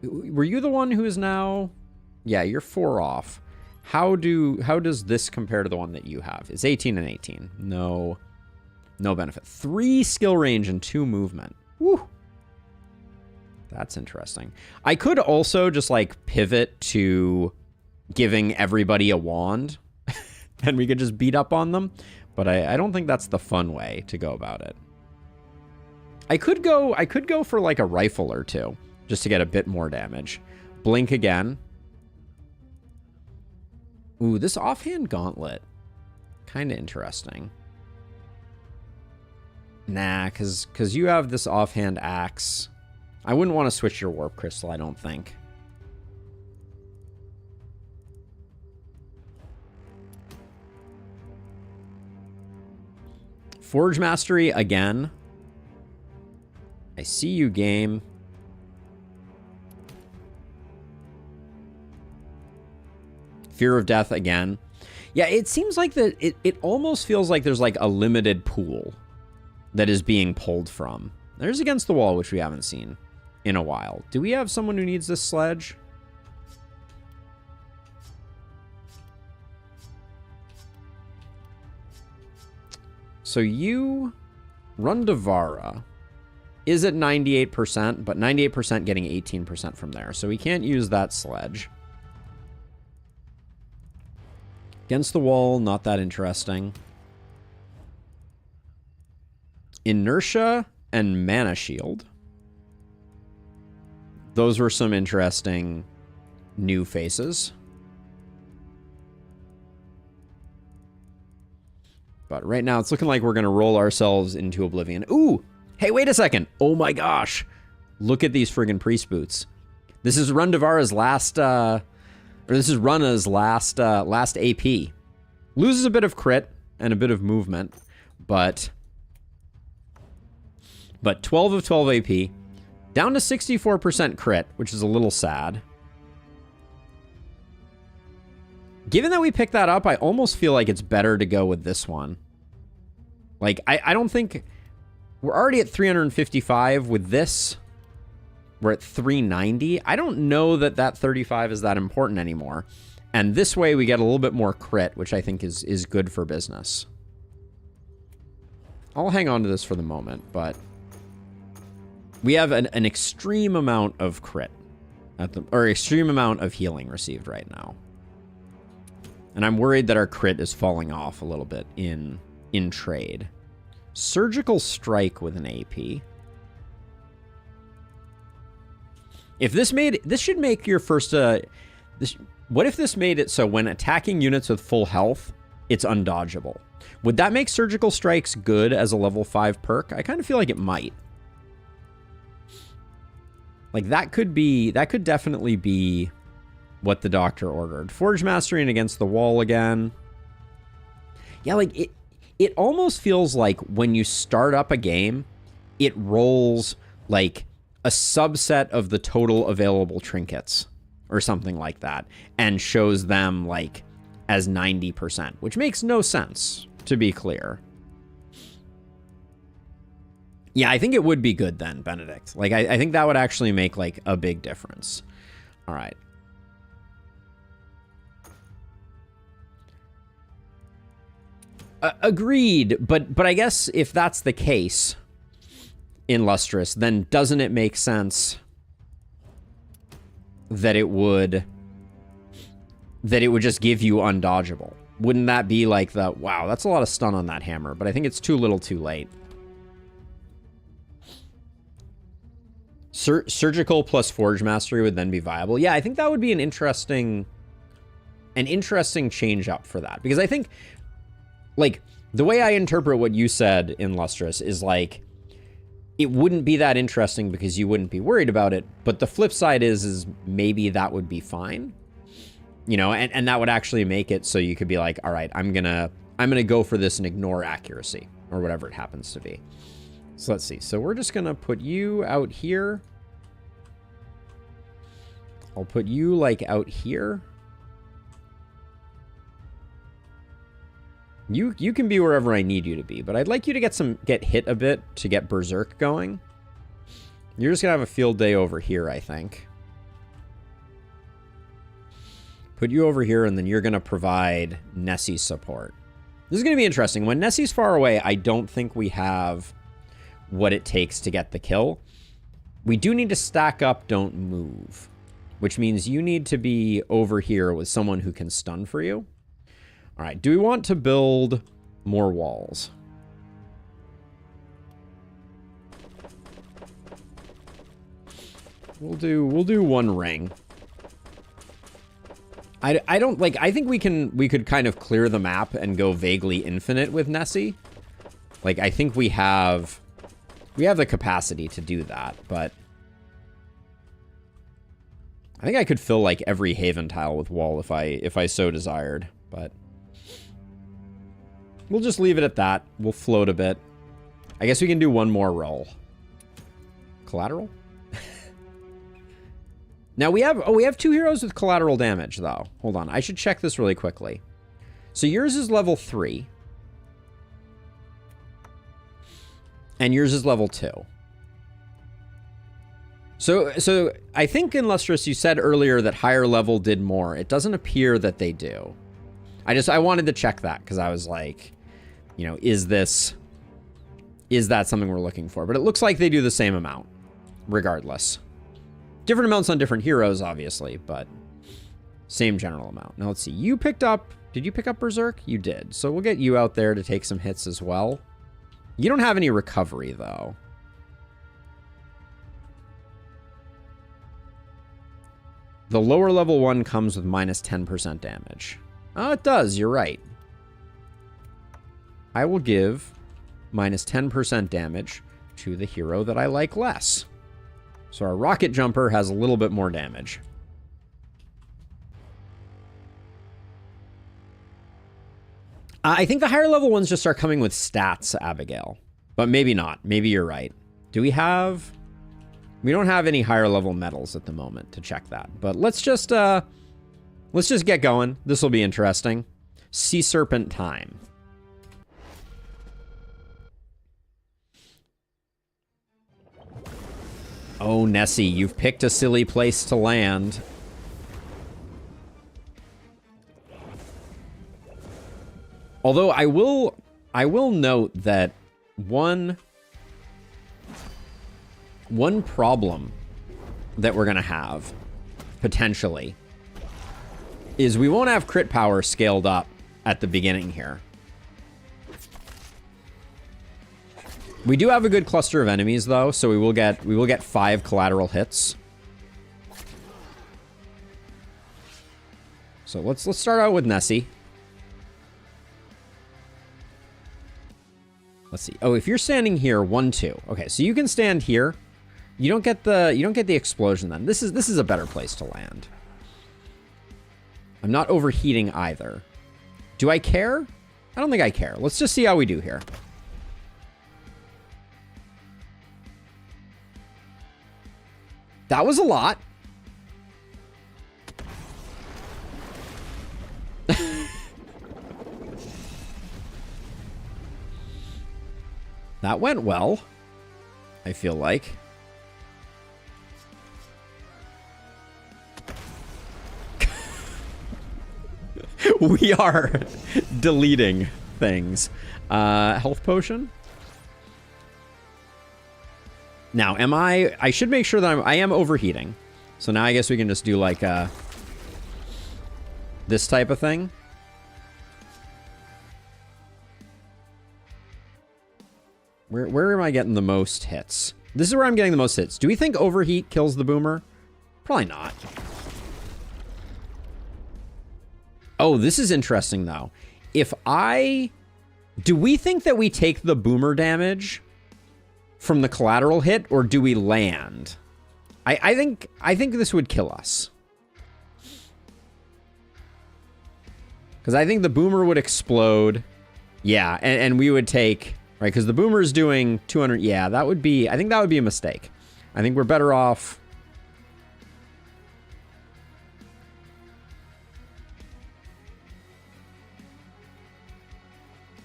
Were you the one who is now... Yeah, you're 4 off. How does this compare to the one that you have? It's 18 and 18. No benefit. 3 skill range and 2 movement. Woo! That's interesting. I could also just, like, pivot to giving everybody a wand, and we could just beat up on them, but I don't think that's the fun way to go about it. I could go for, like, a rifle or 2, just to get a bit more damage. Blink again. Ooh, this offhand gauntlet. Kind of interesting. Nah, because you have this offhand axe. I wouldn't want to switch your warp crystal, I don't think. Forge Mastery again. I see you, game. Fear of Death again. Yeah, it seems like that it almost feels like there's like a limited pool that is being pulled from. There's Against the Wall, which we haven't seen in a while. Do we have someone who needs this sledge? So you, Rundavara, is at 98%, but 98% getting 18% from there. So we can't use that sledge. Against the Wall, not that interesting. Inertia and Mana Shield. Those were some interesting new faces. But right now, it's looking like we're going to roll ourselves into oblivion. Ooh! Hey, wait a second! Oh my gosh! Look at these friggin' priest boots. This is Rundavara's last, or this is Runna's last AP. Loses a bit of crit and a bit of movement, but 12 of 12 AP. Down to 64% crit, which is a little sad. Given that we picked that up, I almost feel like it's better to go with this one. Like, I don't think... We're already at 355 with this. We're at 390. I don't know that 35 is that important anymore. And this way we get a little bit more crit, which I think is good for business. I'll hang on to this for the moment, but... We have an extreme amount of crit. Or extreme amount of healing received right now. And I'm worried that our crit is falling off a little bit in trade. Surgical Strike with an AP. If this should make your first, what if this made it so when attacking units with full health, it's undodgeable? Would that make Surgical Strikes good as a level 5 perk? I kind of feel like it might. Like, that could definitely be what the doctor ordered. Forge Mastery and Against the Wall again. Yeah, like, it almost feels like when you start up a game, it rolls, like, a subset of the total available trinkets or something like that and shows them, like, as 90%, which makes no sense, to be clear. Yeah, I think it would be good then, Benedict. Like, I think that would actually make, like, a big difference. All right. Agreed, but I guess if that's the case in Lustrous, then doesn't it make sense that it would just give you undodgeable? Wouldn't that be like the, wow, that's a lot of stun on that hammer, but I think it's too little too late. Surgical plus Forge Mastery would then be viable. Yeah, I think that would be an interesting change up for that. Because I think, like, the way I interpret what you said in Lustrous is, like, it wouldn't be that interesting because you wouldn't be worried about it. But the flip side is maybe that would be fine, you know, and that would actually make it so you could be like, all right, I'm gonna go for this and ignore accuracy or whatever it happens to be. So let's see. So we're just gonna put you out here. I'll put you like out here. You can be wherever I need you to be, but I'd like you to get hit a bit to get Berserk going. You're just gonna have a field day over here, I think. Put you over here, and then you're gonna provide Nessie support. This is gonna be interesting. When Nessie's far away, I don't think we have what it takes to get the kill. We do need to stack up, don't move, which means you need to be over here with someone who can stun for you. All right, do we want to build more walls? We'll do one ring. I don't like, I think we could kind of clear the map and go vaguely infinite with Nessie. Like, I think we have the capacity to do that, but I think I could fill like every Haven tile with wall if I so desired, but we'll just leave it at that. We'll float a bit. I guess we can do one more roll. Collateral? Now we have 2 heroes with collateral damage though. Hold on, I should check this really quickly. So yours is level 3. And yours is level 2. So I think in Lustrous you said earlier that higher level did more. It doesn't appear that they do. I wanted to check that because I was like, you know, is that something we're looking for? But it looks like they do the same amount, regardless. Different amounts on different heroes, obviously, but same general amount. Now let's see. Did you pick up Berserk? You did. So we'll get you out there to take some hits as well. You don't have any recovery, though. The lower level one comes with minus 10% damage. Oh, it does. You're right. I will give minus 10% damage to the hero that I like less. So our rocket jumper has a little bit more damage. I think the higher level ones just start coming with stats, Abigail. But maybe not. Maybe you're right. Do we have... We don't have any higher level medals at the moment to check that. But let's just get going. This will be interesting. Sea Serpent time. Oh, Nessie, you've picked a silly place to land. Although I will note that one problem that we're gonna have, potentially, is we won't have crit power scaled up at the beginning here. We do have a good cluster of enemies though, so we will get 5 collateral hits. So let's start out with Nessie. Let's see. Oh, if you're standing here, 1, 2. Okay, so you can stand here. You don't get the explosion then. This is a better place to land. I'm not overheating either. Do I care? I don't think I care. Let's just see how we do here. That was a lot. That went well, I feel like. We are deleting things. Health potion. Now, I should make sure that I am overheating. So now I guess we can just do like this type of thing. Where am I getting the most hits? This is where I'm getting the most hits. Do we think overheat kills the boomer? Probably not. Oh, this is interesting though. Do we think that we take the boomer damage from the collateral hit, or do we land? I think this would kill us. Because I think the boomer would explode. Yeah, and we would take... Right, because the boomer is doing 200... Yeah, that would be... I think that would be a mistake. I think we're better off...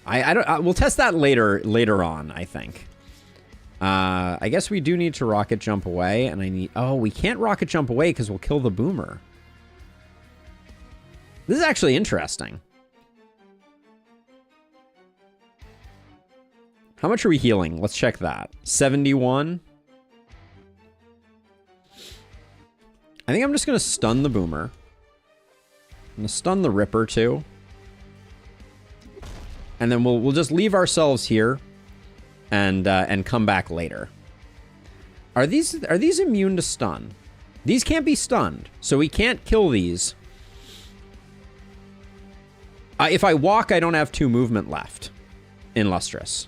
I don't... we'll test that later on, I think. I guess we do need to rocket jump away, and I need... Oh, we can't rocket jump away because we'll kill the boomer. This is actually interesting. How much are we healing? Let's check that. 71. I think I'm just going to stun the boomer. I'm going to stun the ripper, too. And then we'll just leave ourselves here and come back later. Are these immune to stun? These can't be stunned, so we can't kill these. If I walk, I don't have 2 movement left in Lustrous.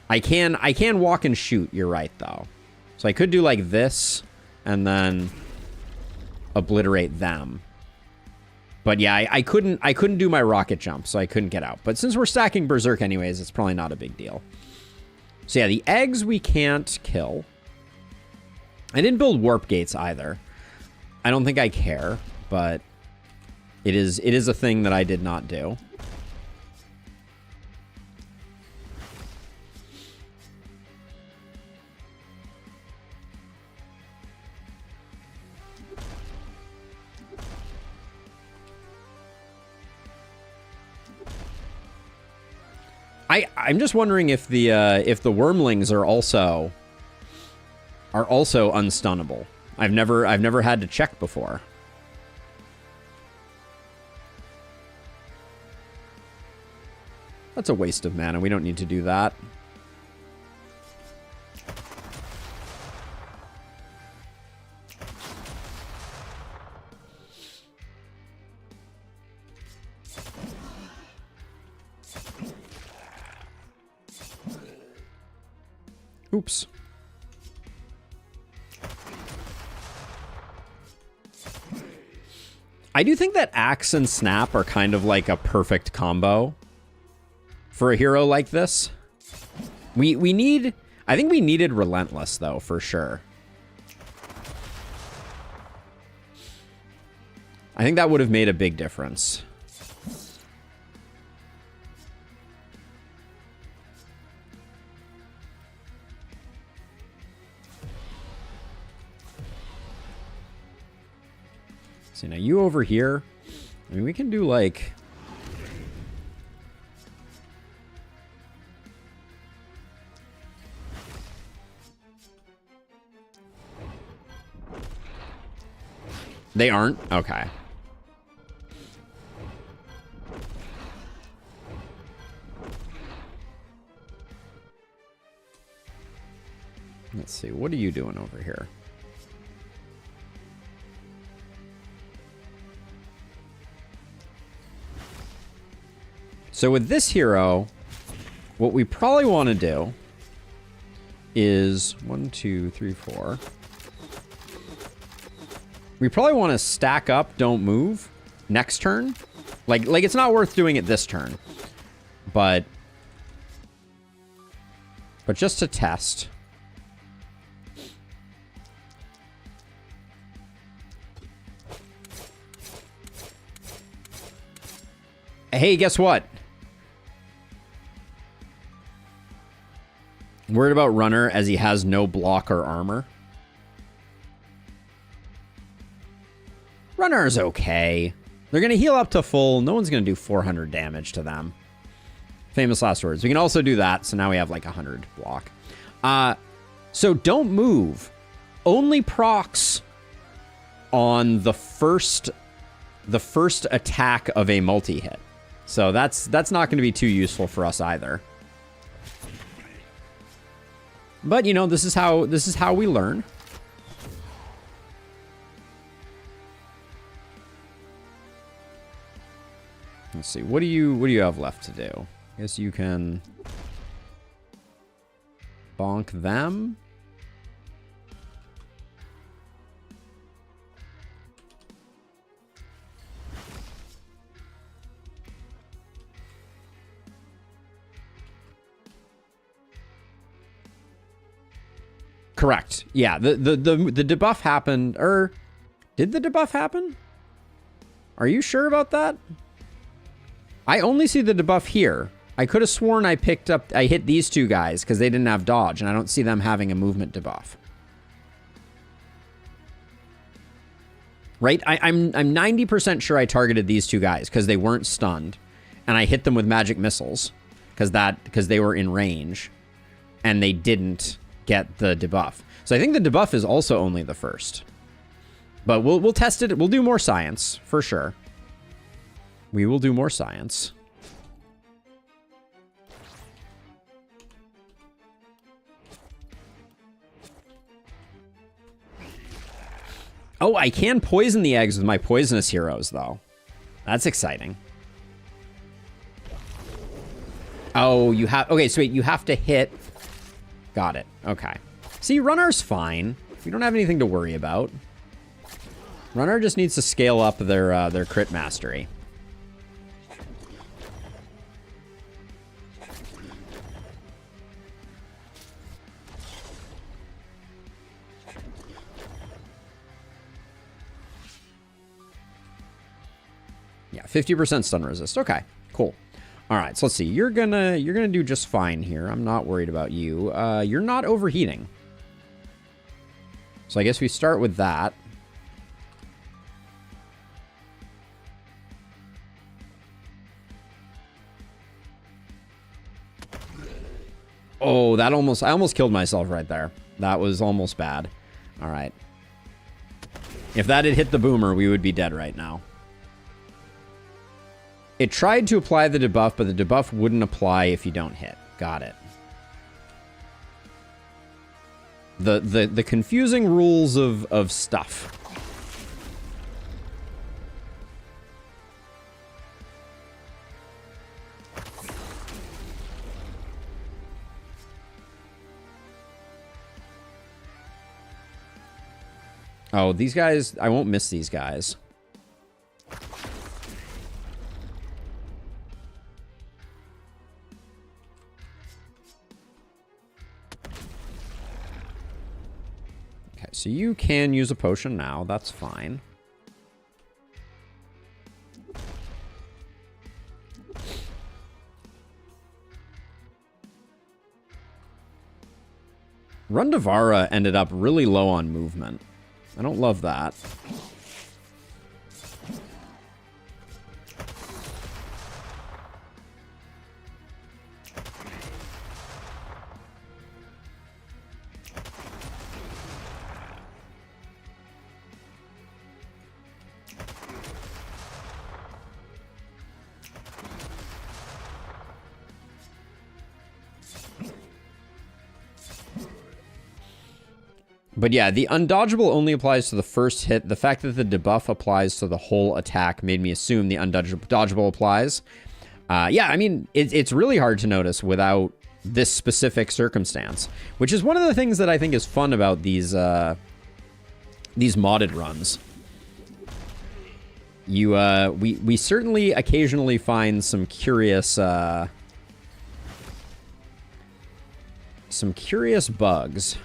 I can walk and shoot, you're right, though. So I could do like this and then obliterate them. But yeah, I couldn't do my rocket jump, so I couldn't get out. But since we're stacking Berserk anyways, it's probably not a big deal. So yeah, the eggs we can't kill. I didn't build warp gates either. I don't think I care, but it is a thing that I did not do. I'm just wondering if the wormlings are also unstunnable. I've never had to check before. That's a waste of mana. We don't need to do that. Oops. I do think that Axe and Snap are kind of like a perfect combo for a hero like this. I think we needed Relentless, though, for sure. I think that would have made a big difference. See, now you over here, I mean, we can do like... They aren't? Okay. Let's see, what are you doing over here? So with this hero, what we probably want to do is 1, 2, 3, 4. We probably want to stack up, don't move, next turn. Like it's not worth doing it this turn, but just to test. Hey, guess what? Worried about Runner as he has no block or armor. Runner's okay. They're going to heal up to full. No one's going to do 400 damage to them. Famous last words. We can also do that, so now we have like 100 block. So don't move. Only procs on the first attack of a multi-hit. So that's not going to be too useful for us either. But you know, this is how we learn. Let's see. What do you have left to do? I guess you can Bonk them. Correct. Yeah, the debuff happened, or did the debuff happen? Are you sure about that? I only see the debuff here. I could have sworn I hit these two guys because they didn't have dodge, and I don't see them having a movement debuff. Right? I'm 90% sure I targeted these two guys because they weren't stunned, and I hit them with magic missiles because they were in range, and they didn't get the debuff. So I think the debuff is also only the first. But we'll test it. We'll do more science for sure. We will do more science. Oh, I can poison the eggs with my poisonous heroes, though. That's exciting. Oh, you have... Okay, so wait, you have to hit... Got it. Okay. See, Runnar's fine. We don't have anything to worry about. Runner just needs to scale up their crit mastery. Yeah, 50% stun resist. Okay, cool. All right, so let's see. You're gonna do just fine here. I'm not worried about you. You're not overheating. So I guess we start with that. Oh, I almost killed myself right there. That was almost bad. All right. If that had hit the boomer, we would be dead right now. It tried to apply the debuff, but the debuff wouldn't apply if you don't hit. Got it. The confusing rules of stuff. Oh, these guys, I won't miss these guys. So you can use a potion now. That's fine. Rundavara ended up really low on movement. I don't love that. But yeah, the undodgeable only applies to the first hit. The fact that the debuff applies to the whole attack made me assume the undodgeable applies. Yeah, I mean, it's really hard to notice without this specific circumstance, which is one of the things that I think is fun about these modded runs. We certainly occasionally find some curious bugs.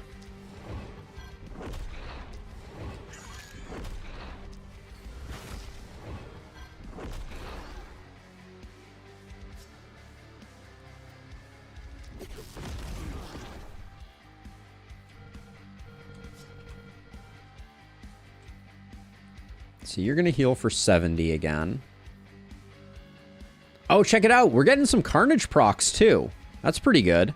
So you're going to heal for 70 again. Oh, check it out. We're getting some Carnage procs too. That's pretty good.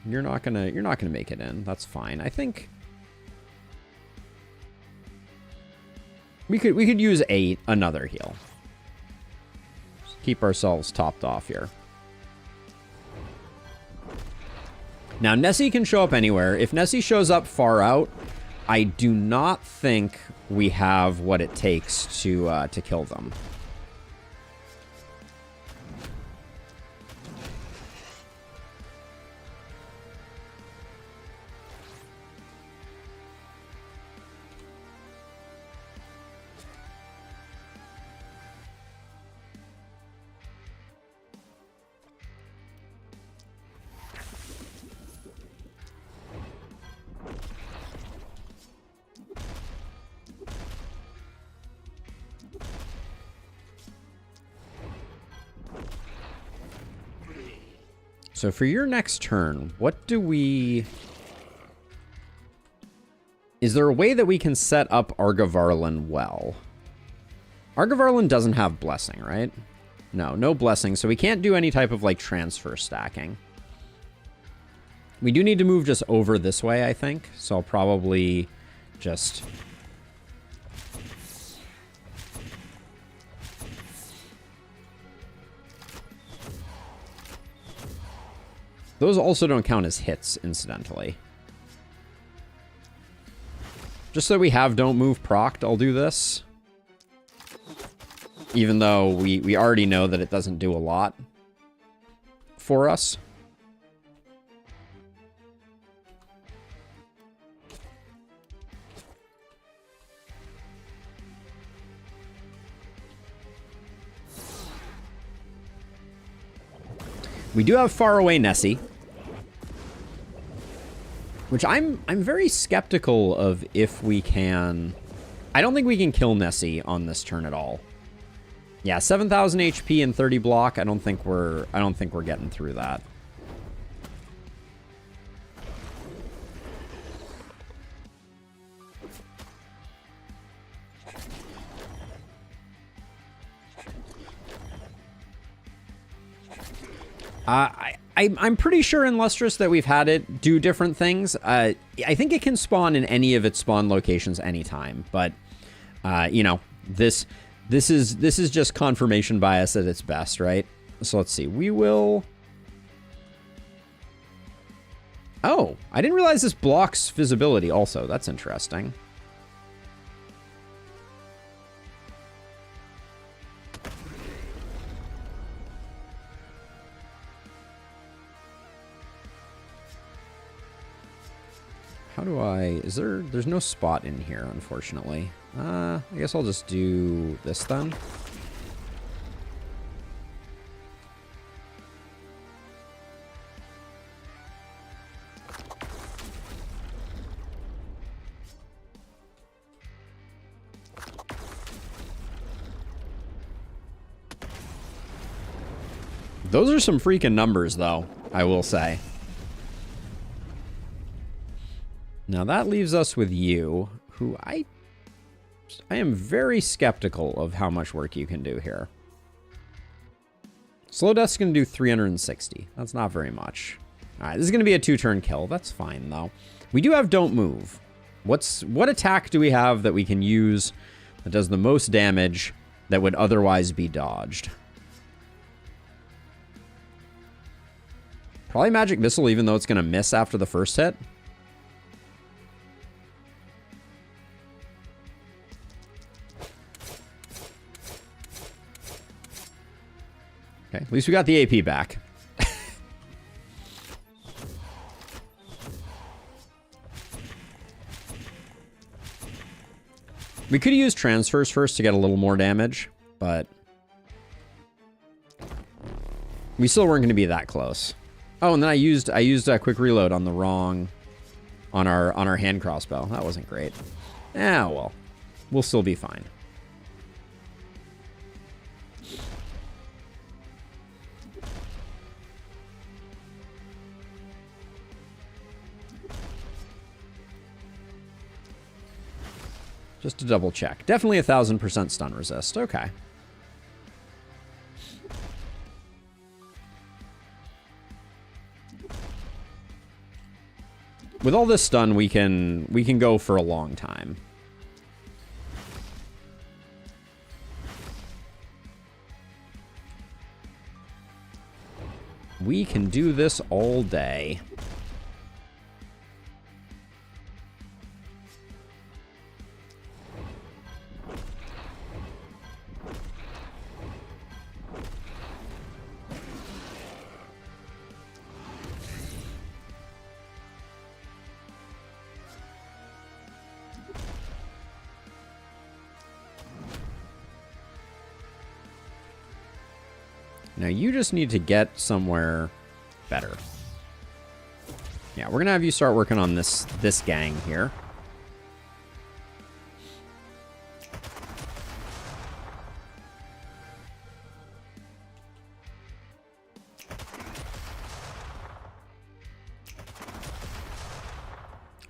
You're not gonna make it in. That's fine. I think we could use another heal. Just keep ourselves topped off here. Now, Nessie can show up anywhere. If Nessie shows up far out, I do not think we have what it takes to kill them. So for your next turn, what do we... Is there a way that we can set up Argavarlin well? Argavarlin doesn't have Blessing, right? No, no Blessing, so we can't do any type of, like, transfer stacking. We do need to move just over this way, I think. So I'll probably just... Those also don't count as hits, incidentally. Just so we have Don't Move procced, I'll do this. Even though we already know that it doesn't do a lot for us. We do have Faraway Nessie, which I'm very skeptical of if we can. I don't think we can kill Nessie on this turn at all. Yeah, 7,000 HP and 30 block. I don't think we're getting through that. I'm pretty sure in Lustrous that we've had it do different things. I think it can spawn in any of its spawn locations anytime, but you know, this is just confirmation bias at its best, right? So let's see. We will. Oh, I didn't realize this blocks visibility also. That's interesting. How do I... There's no spot in here, unfortunately. I guess I'll just do this then. Those are some freaking numbers, though, I will say. Now that leaves us with you, who I am very skeptical of how much work you can do here. Slow Death's going to do 360. That's not very much. All right, this is going to be a 2-turn kill. That's fine, though. We do have Don't Move. What attack do we have that we can use that does the most damage that would otherwise be dodged? Probably Magic Missile, even though it's going to miss after the first hit. Okay, at least we got the AP back. We could use transfers first to get a little more damage, but we still weren't going to be that close. Oh, and then I used a quick reload on the wrong on our hand crossbow. That wasn't great. Ah, well, we'll still be fine. Just to double check. Definitely 1,000% stun resist. Okay. With all this stun, we can go for a long time. We can do this all day. Now you just need to get somewhere better. Yeah, we're gonna have you start working on this gang here.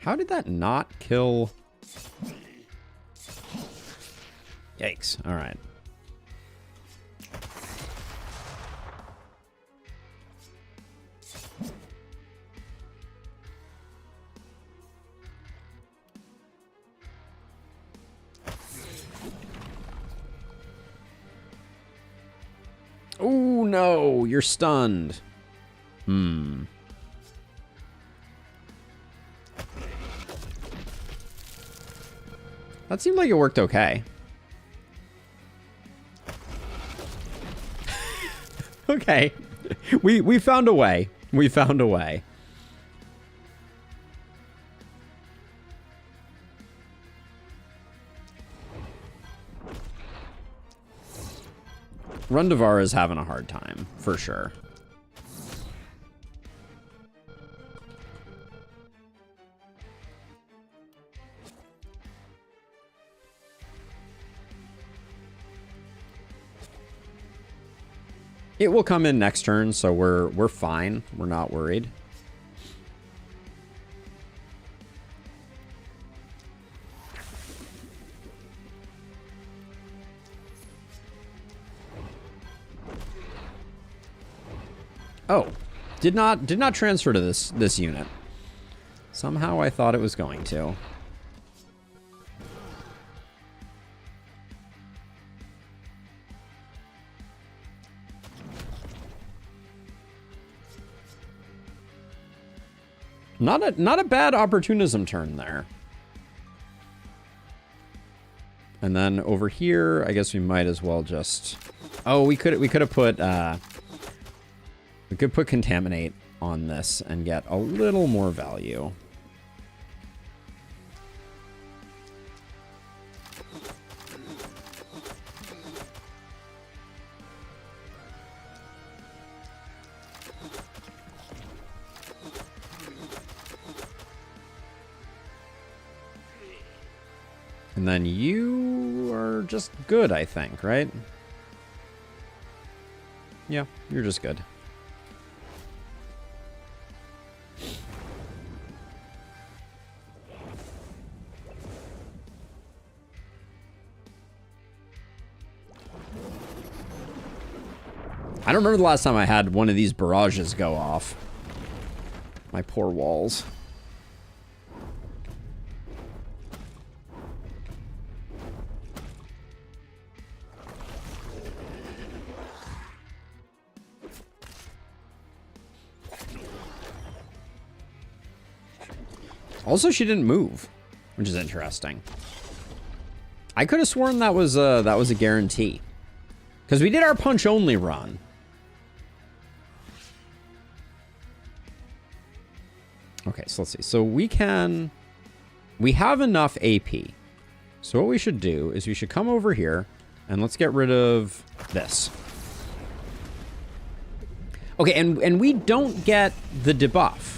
How did that not kill? Yikes. All right. Oh, no. You're stunned. That seemed like it worked okay. Okay. We found a way. We found a way. Rundevar is having a hard time, for sure. It will come in next turn, so we're fine. We're not worried. Oh, did not transfer to this unit. Somehow I thought it was going to. Not a bad opportunism turn there. And then over here, I guess we might as well just... Oh, we could have put... we could put Contaminate on this and get a little more value. And then you are just good, I think, right? Yeah, you're just good. I don't remember the last time I had one of these barrages go off. My poor walls. Also, she didn't move, which is interesting. I could have sworn that was a guarantee, because we did our punch only run. Okay, so let's see. So we have enough AP. So what we should do is we should come over here and let's get rid of this. Okay, and we don't get the debuff.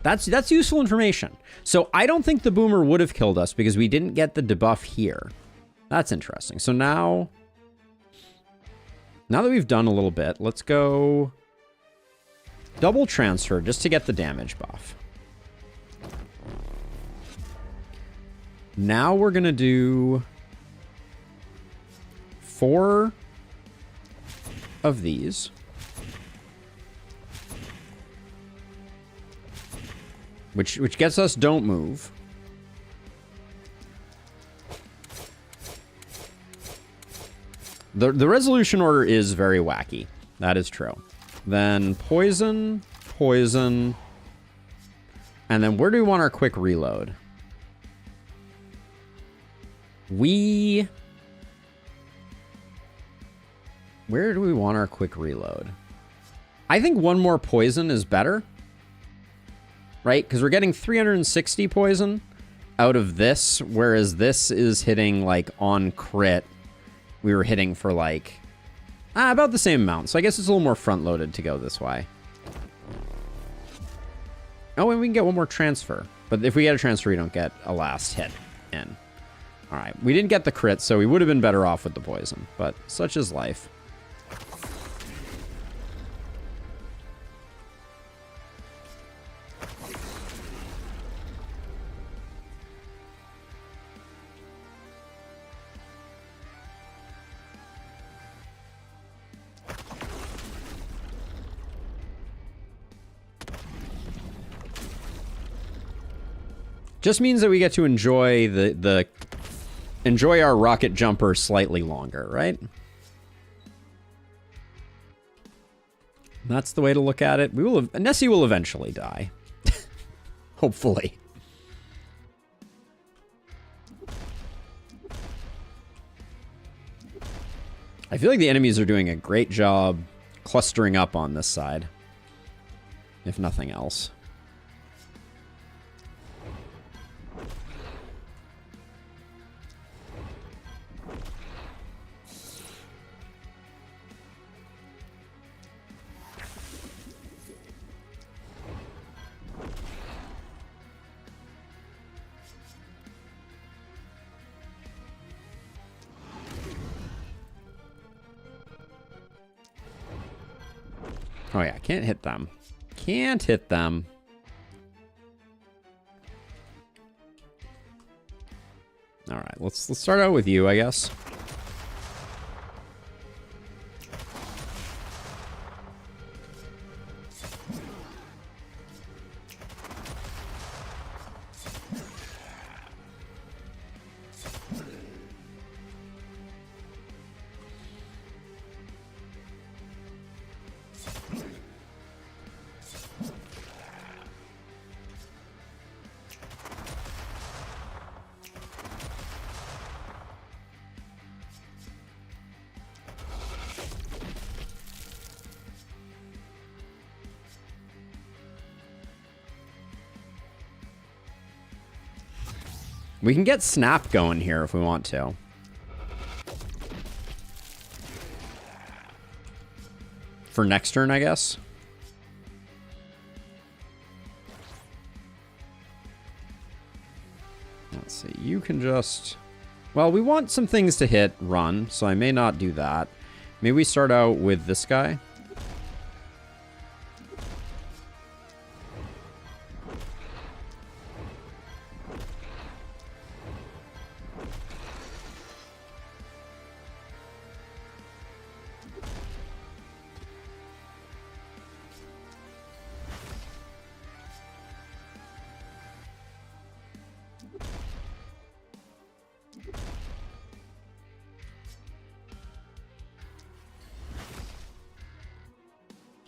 That's useful information. So I don't think the boomer would have killed us because we didn't get the debuff here. That's interesting. So now that we've done a little bit, let's go double transfer just to get the damage buff. Now we're going to do 4 of these. Which gets us don't move. The resolution order is very wacky. That is true. Then poison, poison. And then where do we want our quick reload? Where do we want our quick reload? I think one more poison is better. Right? Because we're getting 360 poison out of this, whereas this is hitting, like, on crit. We were hitting for, like, about the same amount. So I guess it's a little more front-loaded to go this way. Oh, and we can get one more transfer. But if we get a transfer, we don't get a last hit in. All right. We didn't get the crit, so we would have been better off with the poison. But such is life. Just means that we get to enjoy enjoy our rocket jumper slightly longer, right? That's the way to look at it. Nessie will eventually die. Hopefully. I feel like the enemies are doing a great job clustering up on this side, if nothing else. Oh yeah, can't hit them. Can't hit them. All right, let's start out with you, I guess. We can get Snap going here if we want to. For next turn, I guess. Let's see. You can just... Well, we want some things to hit run, so I may not do that. Maybe we start out with this guy.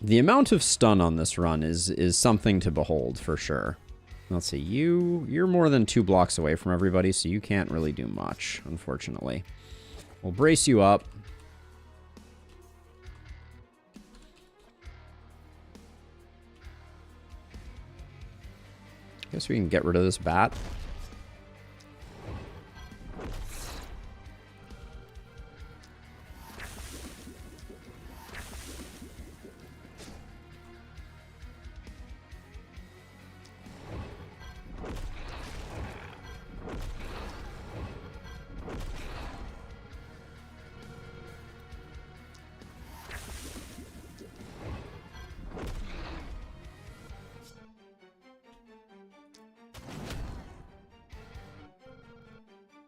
The amount of stun on this run is something to behold, for sure. Let's see, you're more than 2 blocks away from everybody, so you can't really do much, unfortunately. We'll brace you up. Guess we can get rid of this bat.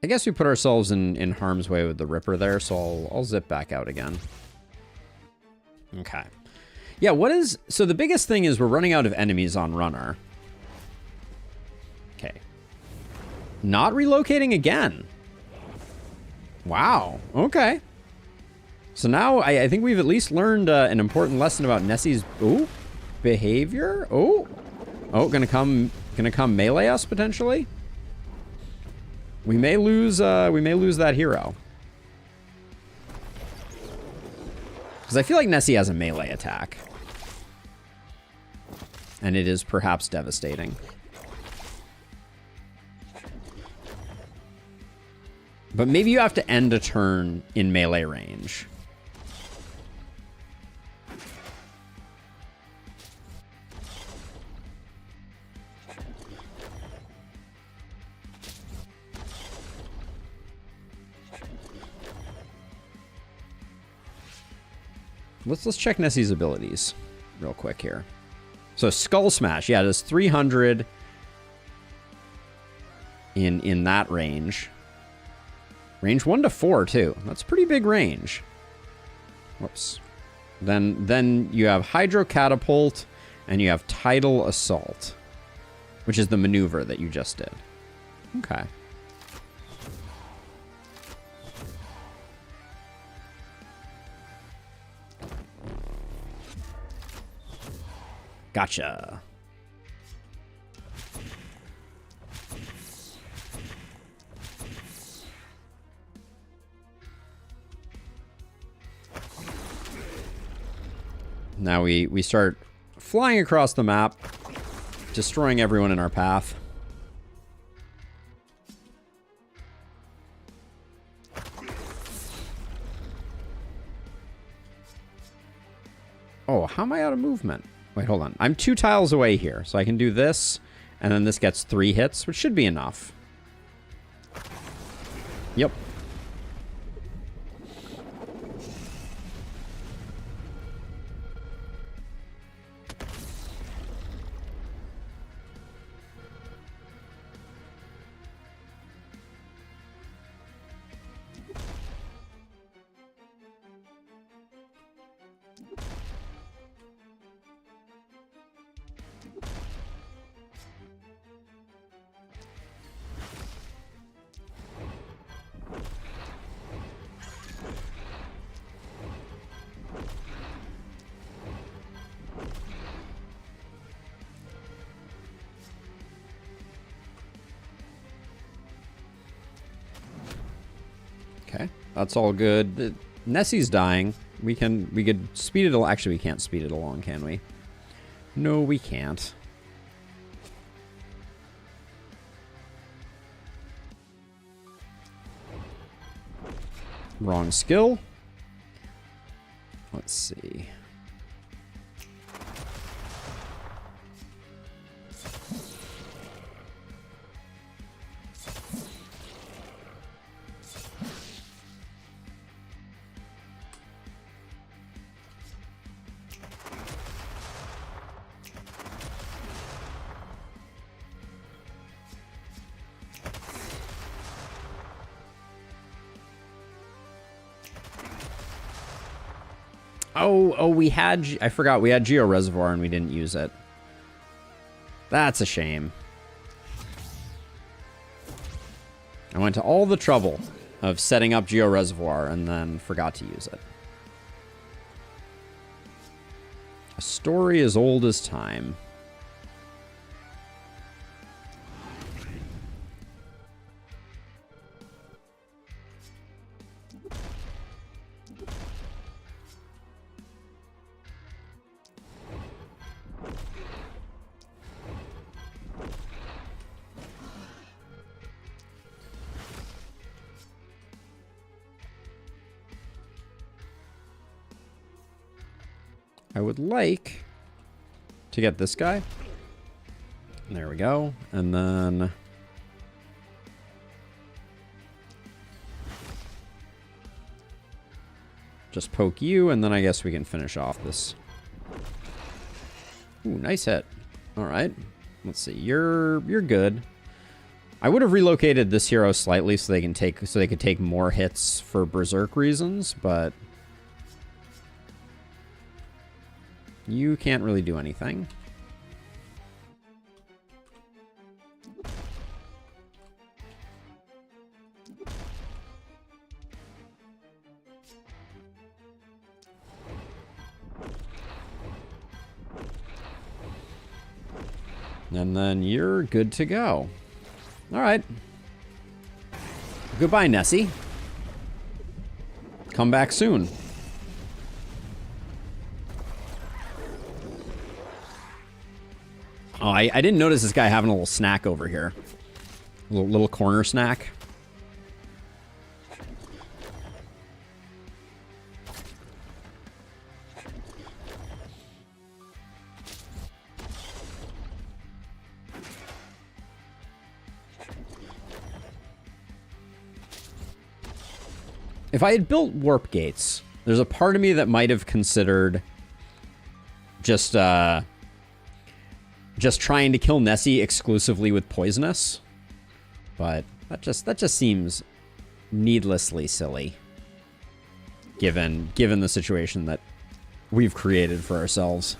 I guess we put ourselves in harm's way with the Ripper there, so I'll zip back out again. Okay. Yeah, so the biggest thing is we're running out of enemies on Runner. Okay. Not relocating again. Wow. Okay. So now I think we've at least learned an important lesson about Nessie's behavior. Gonna come melee us potentially. We may lose that hero. Because I feel like Nessie has a melee attack. And it is perhaps devastating. But maybe you have to end a turn in melee range. Let's check Nessie's abilities real quick here. So Skull Smash, yeah, it does 300 in that range. Range 1 to 4 too. That's pretty big range. Whoops. Then you have Hydro Catapult and you have Tidal Assault, which is the maneuver that you just did. Okay. Gotcha. Now we start flying across the map, destroying everyone in our path. Oh, how am I out of movement? Wait, hold on. I'm 2 tiles away here, so I can do this, and then this gets 3 hits, which should be enough. Yep. Okay, that's all good. Nessie's dying. We could speed it along. Actually, we can't speed it along, can we? No, we can't. Wrong skill. Let's see. Oh, we had... I forgot, we had Geo Reservoir and we didn't use it. That's a shame. I went to all the trouble of setting up Geo Reservoir and then forgot to use it. A story as old as time. I would like to get this guy. There we go. And then... just poke you, and then I guess we can finish off this. Ooh, nice hit. All right. Let's see. You're good. I would have relocated this hero slightly so they could take more hits for berserk reasons, but you can't really do anything. And then you're good to go. All right. Goodbye, Nessie. Come back soon. Oh, I didn't notice this guy having a little snack over here. A little corner snack. If I had built warp gates, there's a part of me that might have considered just trying to kill Nessie exclusively with poisonous, but that just seems needlessly silly, given the situation that we've created for ourselves.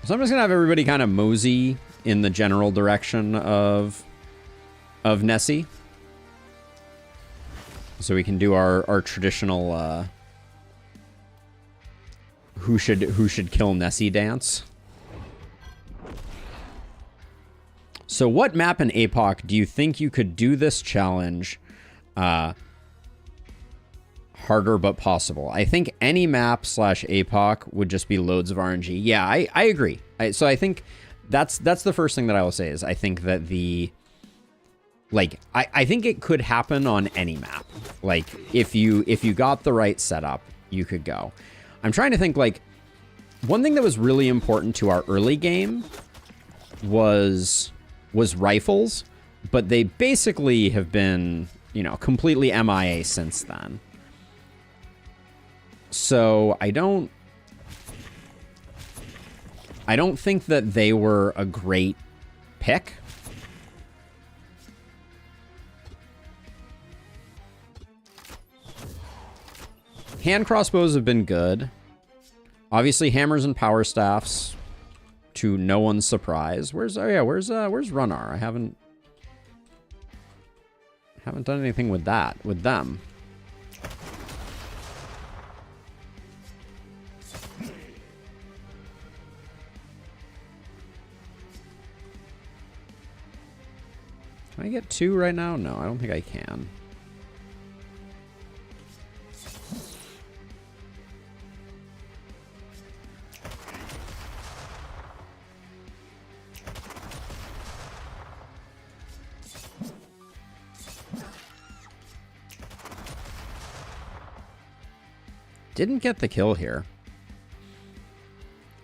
So I'm just gonna have everybody kind of mosey in the general direction of Nessie, so we can do our traditional who should kill Nessie dance. So what map in Apoc do you think you could do this challenge harder but possible? I think any map / Apoc would just be loads of RNG. Yeah, I agree. So I think that's the first thing that I will say is I think that the... Like, I think it could happen on any map. Like, if you got the right setup, you could go. I'm trying to think, like, one thing that was really important to our early game was rifles, but they basically have been, you know, completely MIA since then. So I don't think that they were a great pick. Hand crossbows have been good. Obviously, hammers and power staffs, to no one's surprise. Where's Runnar? I haven't done anything with them. Can I get 2 right now? No, I don't think I can. Didn't get the kill here.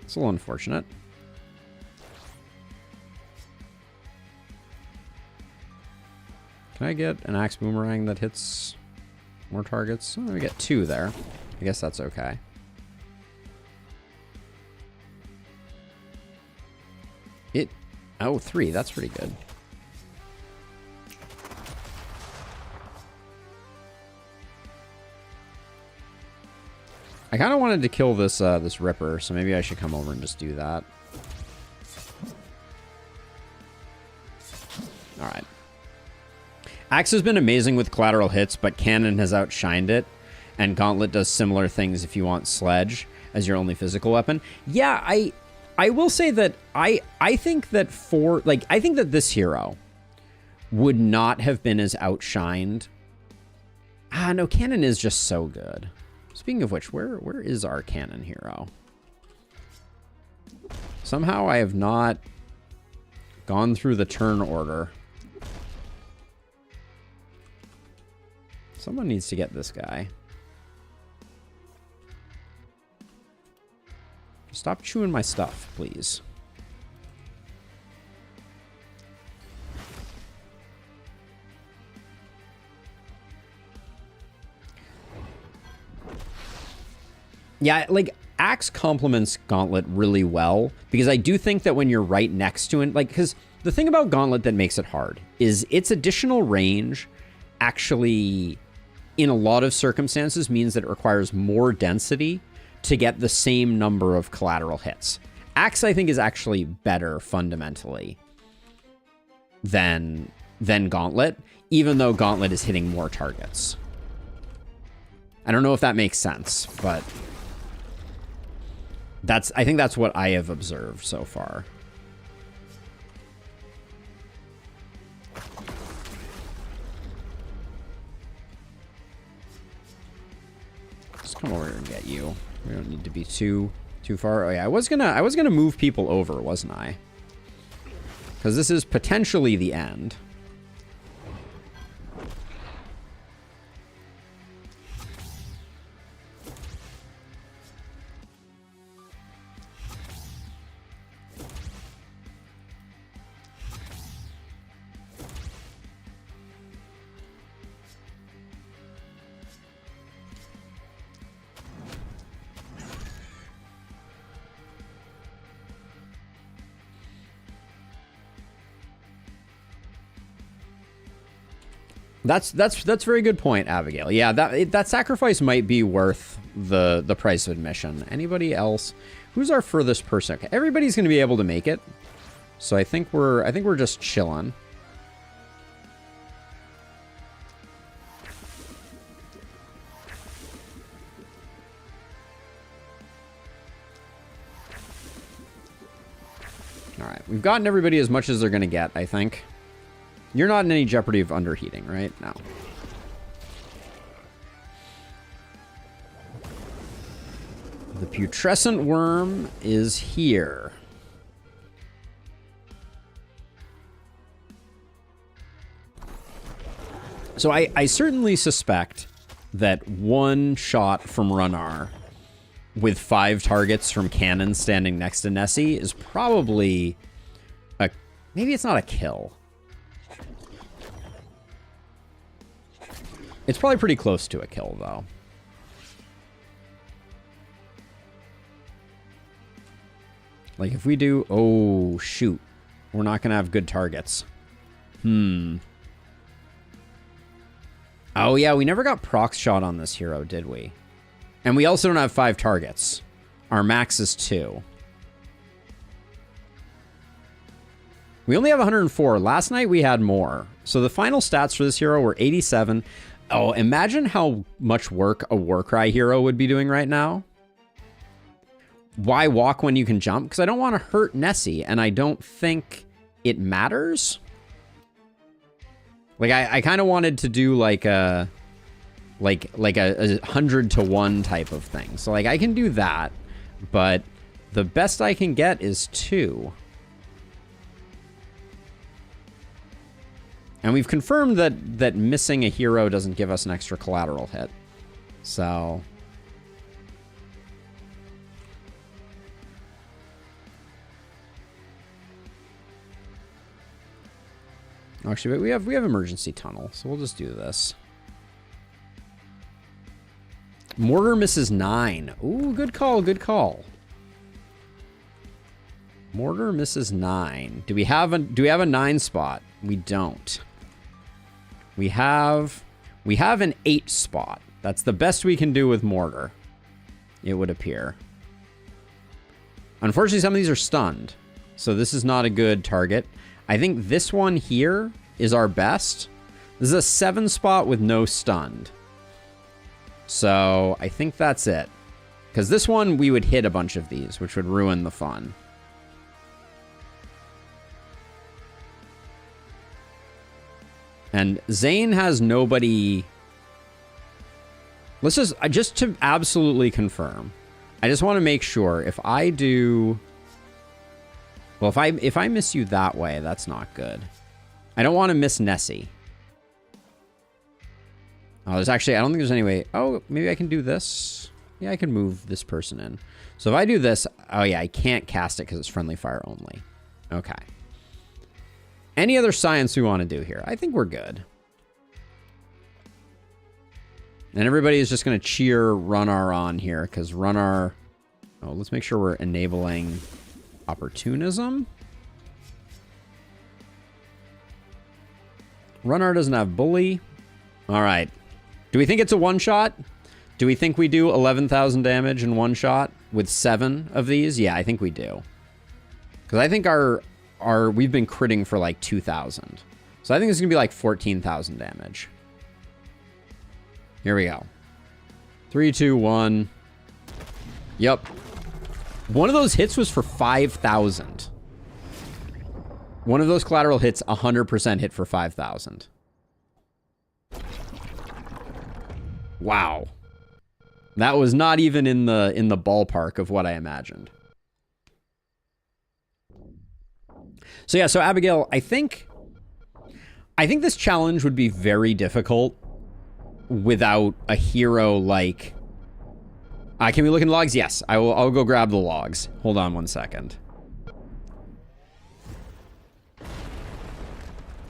It's a little unfortunate. Can I get an axe boomerang that hits more targets? Oh, we get 2 there. I guess that's okay. Oh, 3. That's pretty good. I kind of wanted to kill this this Ripper, so maybe I should come over and just do that. All right. Axe has been amazing with collateral hits, but Cannon has outshined it, and Gauntlet does similar things if you want Sledge as your only physical weapon. Yeah, I will say that I think that I think that this hero would not have been as outshined. No, Cannon is just so good. Speaking of which, where is our Cannon hero? Somehow I have not gone through the turn order. Someone needs to get this guy. Stop chewing my stuff, please. Yeah, like, Axe complements Gauntlet really well, because I do think that when you're right next to it, like, because the thing about Gauntlet that makes it hard is its additional range actually, in a lot of circumstances, means that it requires more density to get the same number of collateral hits. Axe, I think, is actually better fundamentally than Gauntlet, even though Gauntlet is hitting more targets. I don't know if that makes sense, but I think that's what I have observed so far. Just come over here and get you. We don't need to be too far. Oh yeah, I was gonna move people over, wasn't I? Because this is potentially the end. That's a very good point, Abigail. Yeah, that sacrifice might be worth the price of admission. Anybody else? Who's our furthest person? Okay, everybody's going to be able to make it. So I think we're just chilling. All right, we've gotten everybody as much as they're going to get, I think. You're not in any jeopardy of underheating, right? No. The putrescent worm is here. So I certainly suspect that one shot from Runnar with 5 targets from cannon standing next to Nessie is probably a... Maybe it's not a kill. It's probably pretty close to a kill, though. Like, if we do... Oh, shoot. We're not going to have good targets. Oh, yeah, we never got proc shot on this hero, did we? And we also don't have 5 targets. Our max is 2. We only have 104. Last night we had more. So the final stats for this hero were 87. Oh, imagine how much work a Warcry hero would be doing right now. Why walk when you can jump? Because I don't want to hurt Nessie, and I don't think it matters. Like, I kind of wanted to do like a 100-to-1 type of thing. So, like, I can do that, but the best I can get is 2. And we've confirmed that missing a hero doesn't give us an extra collateral hit. So... Actually, but we have emergency tunnel, so we'll just do this. Mortar misses 9. Ooh, good call, good call. Mortar misses 9. Do we have a 9 spot? We don't. We have an 8 spot. That's the best we can do with mortar, it would appear. Unfortunately, some of these are stunned, so this is not a good target. I think this one here is our best. This is a 7 spot with no stunned. So I think that's it. Because this one, we would hit a bunch of these, which would ruin the fun. And Zane has nobody... Let's just to absolutely confirm. I just want to make sure if I do... Well, if I miss you that way, that's not good. I don't want to miss Nessie. Oh, there's actually... I don't think there's any way... Oh, maybe I can do this. Yeah, I can move this person in. So if I do this... Oh, yeah, I can't cast it because it's friendly fire only. Okay. Any other science we want to do here? I think we're good. And everybody is just going to cheer Runnar on here because Runnar... Oh, let's make sure we're enabling... Opportunism. Runnar doesn't have bully. All right. Do we think it's a one-shot? Do we think we do 11,000 damage in one shot with 7 of these? Yeah, I think we do. Because I think we've been critting for like 2,000. So I think it's going to be like 14,000 damage. Here we go. 3, 2, 1. Yep. One of those hits was for 5,000. One of those collateral hits, 100% hit for 5,000. Wow. That was not even in the ballpark of what I imagined. So yeah, so Abigail, I think this challenge would be very difficult without a hero like... can we look in the logs? Yes, I'll go grab the logs. Hold on one second.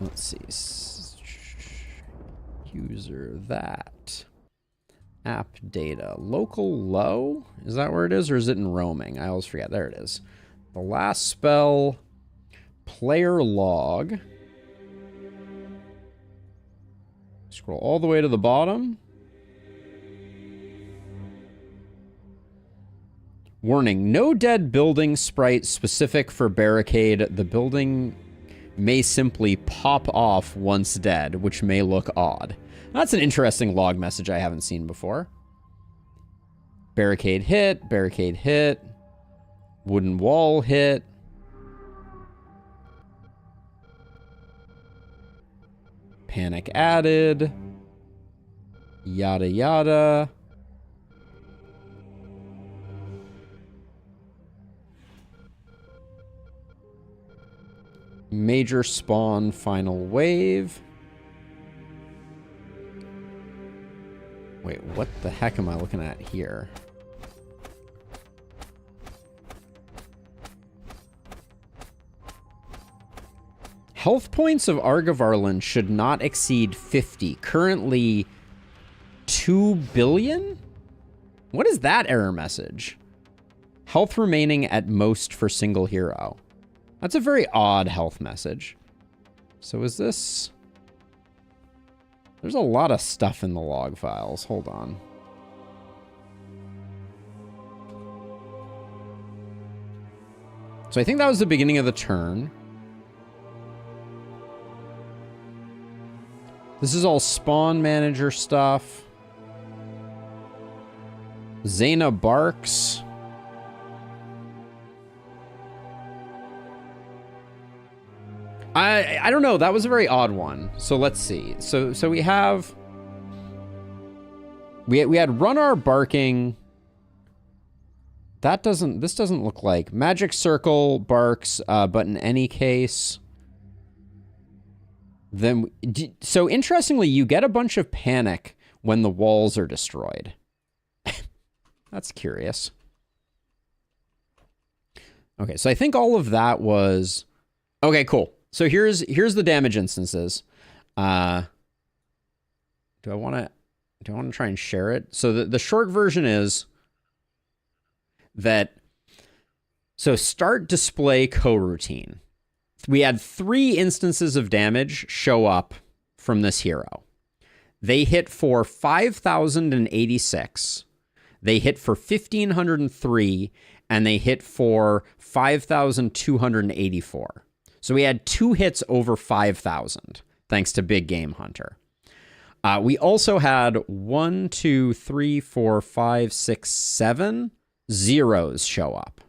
Let's see. User that. App data. Local low? Is that where it is, or is it in roaming? I always forget. There it is. The last spell, player log. Scroll all the way to the bottom. Warning, no dead building sprite specific for barricade. The building may simply pop off once dead, which may look odd. That's an interesting log message I haven't seen before. Barricade hit, wooden wall hit. Panic added. Yada yada. Major spawn final wave. Wait, what the heck am I looking at here? Health points of Argavarland should not exceed 50. Currently 2 billion? What is that error message? Health remaining at most for single hero. That's a very odd health message. So is this... There's a lot of stuff in the log files. Hold on. So I think that was the beginning of the turn. This is all spawn manager stuff. Zaina barks. I don't know. That was a very odd one. So let's see. So we have... We had Runnar barking. That doesn't... This doesn't look like... Magic Circle barks, but in any case... Then... So interestingly, you get a bunch of panic when the walls are destroyed. That's curious. Okay, so I think all of that was... Okay, cool. So here's the damage instances. Do I want to try and share it? So the short version is that, so start display coroutine. We had 3 instances of damage show up from this hero. They hit for 5,086. They hit for 1,503, and they hit for 5,284. So we had 2 hits over 5,000, thanks to Big Game Hunter. We also had 1, 2, 3, 4, 5, 6, 7 zeros show up,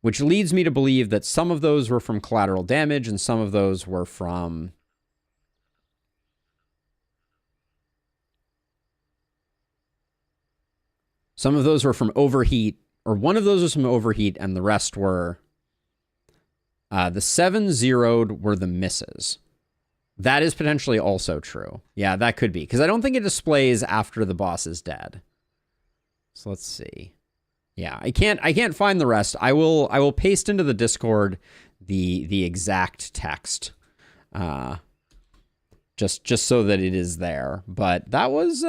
which leads me to believe that some of those were from collateral damage and some of those were from... Some of those were from overheat, or one of those was from overheat, and the rest were... the 7 zeroed were the misses. That is potentially also true. Yeah, that could be. Because I don't think it displays after the boss is dead. So let's see. Yeah, I can't find the rest. I will paste into the Discord the exact text. Just so that it is there. But that was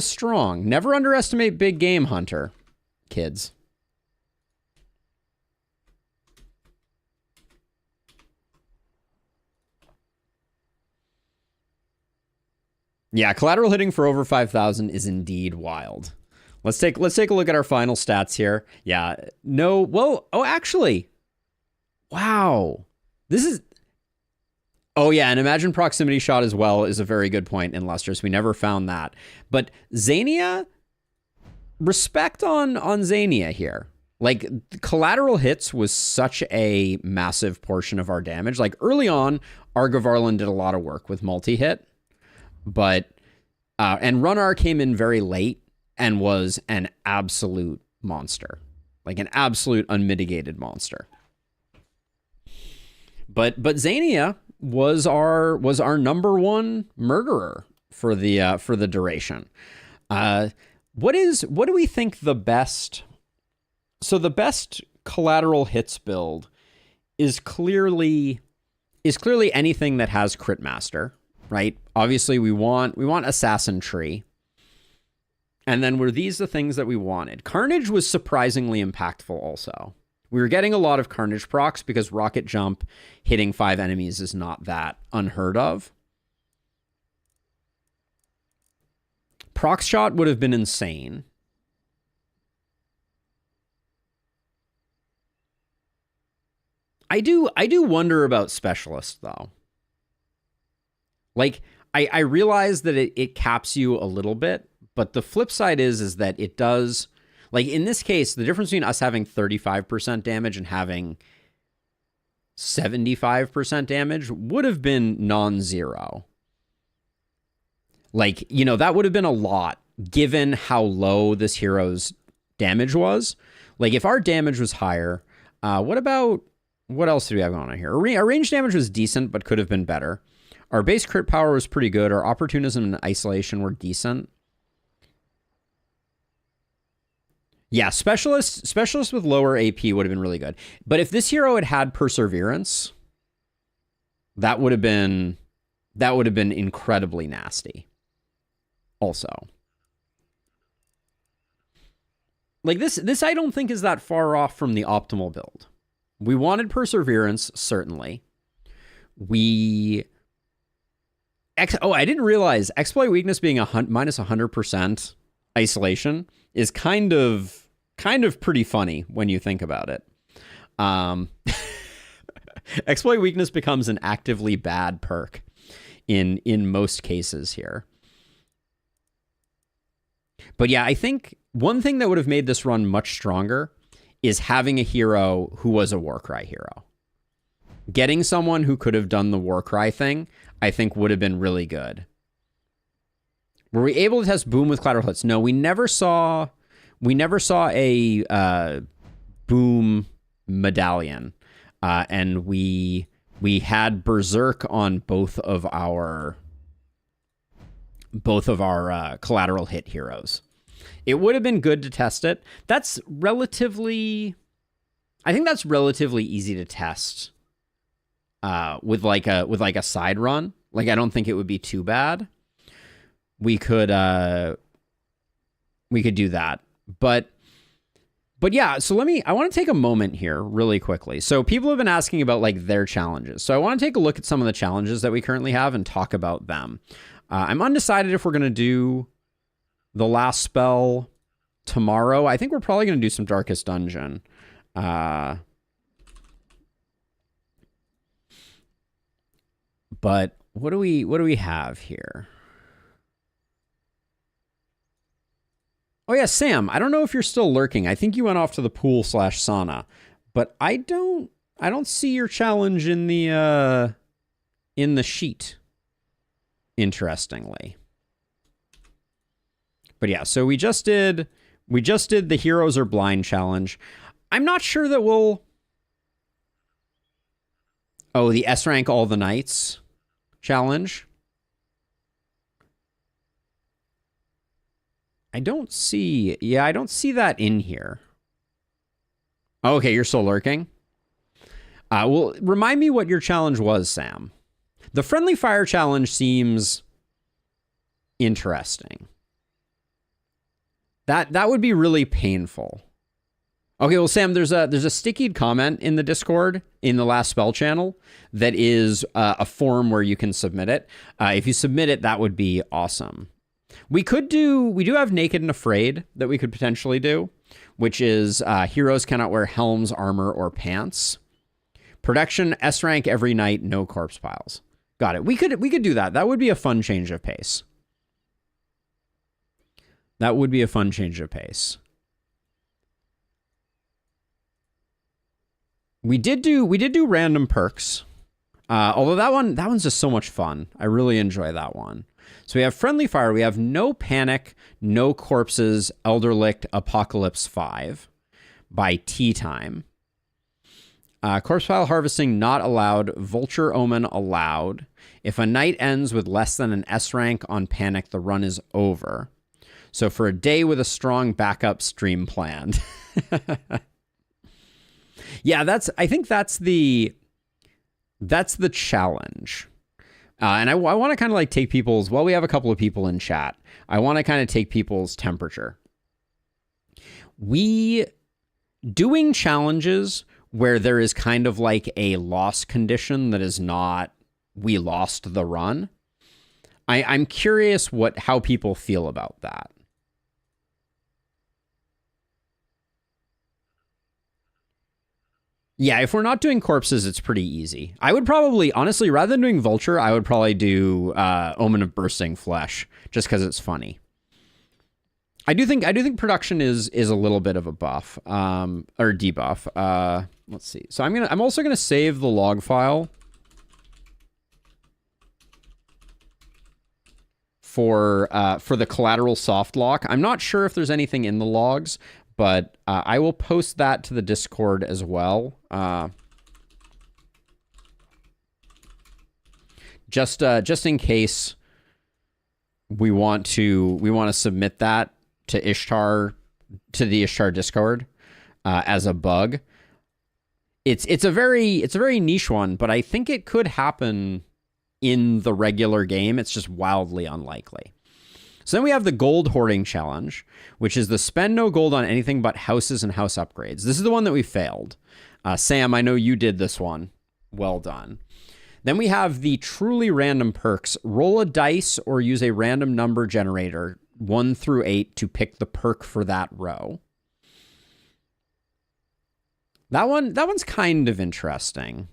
strong. Never underestimate Big Game Hunter, kids. Yeah, collateral hitting for over 5,000 is indeed wild. Let's take a look at our final stats here. Yeah, no, well, oh, actually, wow, this is, oh yeah, and Imagine Proximity Shot as well is a very good point in Lustrous. We never found that, but Zania, respect on Zania here. Like, collateral hits was such a massive portion of our damage. Like, early on, Argavarland did a lot of work with multi-hit. But, and Runnar came in very late and was an absolute monster. Like an absolute unmitigated monster. But Zania was our #1 murderer for the duration. What do we think the best... So the best collateral hits build is clearly anything that has Crit Master. Right? Obviously, we want Assassin Tree. And then were these the things that we wanted? Carnage was surprisingly impactful also. We were getting a lot of Carnage procs because Rocket Jump hitting 5 enemies is not that unheard of. Proc Shot would have been insane. I do wonder about specialists though. Like I realize that it caps you a little bit, but the flip side is that it does, like in this case, the difference between us having 35% damage and having 75% damage would have been non-zero. Like, you know, that would have been a lot given how low this hero's damage was. Like if our damage was higher, what else do we have going on here? Our range damage was decent, but could have been better. Our base crit power was pretty good. Our opportunism and isolation were decent. Yeah, specialists with lower AP would have been really good. But if this hero had perseverance, that would have been incredibly nasty. Also, like this I don't think is that far off from the optimal build. We wanted perseverance, certainly. I didn't realize exploit weakness being minus 100% isolation is kind of pretty funny when you think about it. Exploit weakness becomes an actively bad perk in most cases here. But yeah, I think one thing that would have made this run much stronger is having a hero who was a Warcry hero. Getting someone who could have done the Warcry thing, I think would have been really good. Were we able to test Boom with Collateral hits? No, we never saw a Boom medallion. And we had Berserk on both of our Collateral hit heroes. It would have been good to test it. I think that's relatively easy to test with like a side run. Like I don't think it would be too bad. We could do that. But yeah, so I want to take a moment here really quickly. So people have been asking about like their challenges. So I want to take a look at some of the challenges that we currently have and talk about them. I'm undecided if we're going to do the last spell tomorrow. I think we're probably going to do some Darkest Dungeon. But what do we have here? Oh yeah, Sam, I don't know if you're still lurking. I think you went off to the pool/sauna, but I don't see your challenge in the sheet. Interestingly. But yeah, so we just did the Heroes Are Blind challenge. I'm not sure that we'll... Oh, the S rank all the knights challenge. I don't see that in here. Oh, okay, you're still lurking? Well, remind me what your challenge was, Sam. The Friendly Fire challenge seems interesting. That would be really painful. Okay, well, Sam, there's a stickied comment in the Discord in the last spell channel that is a form where you can submit it. If you submit it, that would be awesome. We do have Naked and Afraid that we could potentially do, which is heroes cannot wear helms, armor, or pants. Production S rank every night, no corpse piles. Got it. We could do that. That would be a fun change of pace. That would be a fun change of pace. We did do random perks. Although that one's just so much fun. I really enjoy that one. So we have Friendly Fire. We have No Panic, No Corpses, Elderlicht, Apocalypse 5 by Tea Time. Corpse Pile Harvesting not allowed. Vulture Omen allowed. If a night ends with less than an S rank on Panic, the run is over. So for a day with a strong backup stream planned. Yeah, I think that's the challenge. And I want to kind of like take people's, well, we have a couple of people in chat. I want to kind of take people's temperature. Doing challenges where there is kind of like a loss condition that is not, we lost the run. I'm curious how people feel about that. Yeah, if we're not doing corpses, it's pretty easy. I would probably, honestly, rather than doing Vulture, I would probably do Omen of Bursting Flesh, just because it's funny. I do think production is a little bit of a buff, or debuff. Let's see. So I'm also gonna save the log file for the Collateral soft lock. I'm not sure if there's anything in the logs, but I will post that to the Discord as well. Just in case we want to submit that to Ishtar, to the Ishtar Discord as a bug. It's a very niche one, but I think it could happen in the regular game. It's just wildly unlikely. So then we have the Gold Hoarding Challenge, which is the spend no gold on anything but houses and house upgrades. This is the one that we failed. Sam, I know you did this one. Well done. Then we have the truly random perks. Roll a dice or use a random number generator, 1 through 8, to pick the perk for that row. That one's kind of interesting.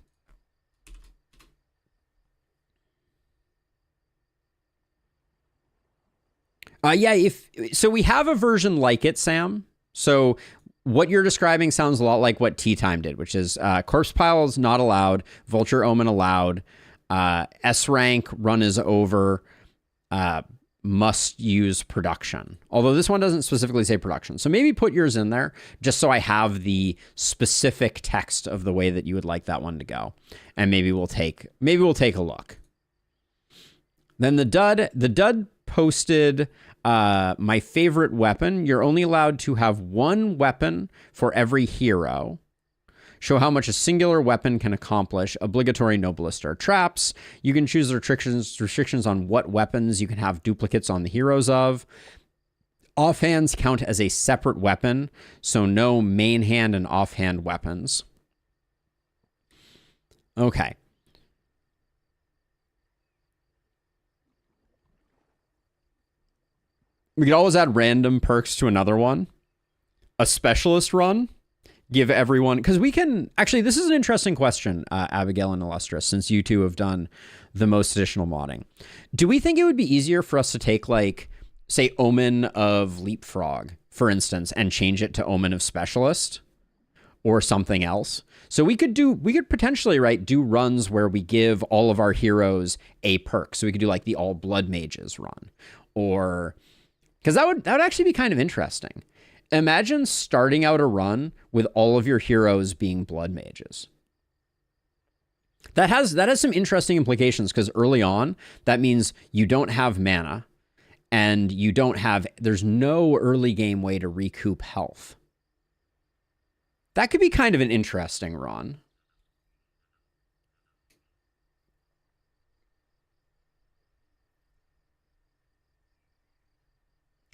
Yeah, so we have a version like it, Sam. So what you're describing sounds a lot like what Tea Time did, which is Corpse Pile is not allowed, Vulture Omen allowed, S rank run is over, must use production. Although this one doesn't specifically say production. So maybe put yours in there just so I have the specific text of the way that you would like that one to go. And maybe we'll take a look. Then the dud posted my favorite weapon. You're only allowed to have one weapon for every hero. Show how much a singular weapon can accomplish. Obligatory no ballista or traps. You can choose restrictions on what weapons you can have duplicates on the heroes of. Offhands count as a separate weapon, so no main hand and offhand weapons. Okay. We could always add random perks to another one. A specialist run. Give everyone... Because we can... Actually, this is an interesting question, Abigail and Illustrious, since you two have done the most additional modding. Do we think it would be easier for us to take, like, say, Omen of Leapfrog, for instance, and change it to Omen of Specialist? Or something else? So we could potentially, right, do runs where we give all of our heroes a perk. So we could do, like, the All Blood Mages run. Or... Because that would actually be kind of interesting. Imagine starting out a run with all of your heroes being blood mages. That has some interesting implications, because early on, that means you don't have mana and there's no early game way to recoup health. That could be kind of an interesting run.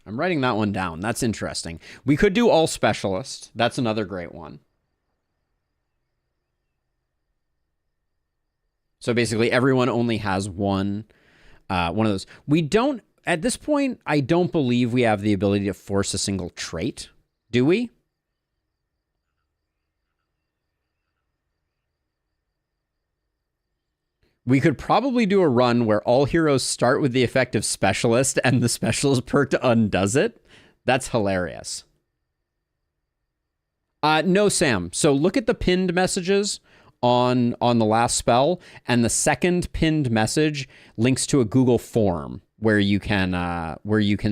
I'm writing that one down. That's interesting. We could do all specialist. That's another great one. So basically everyone only has one of those. We don't, at this point, I don't believe we have the ability to force a single trait. Do we? We could probably do a run where all heroes start with the effect of Specialist and the Specialist perk undoes it. That's hilarious. No, Sam. So look at the pinned messages on the last spell, and the second pinned message links to a Google form where you can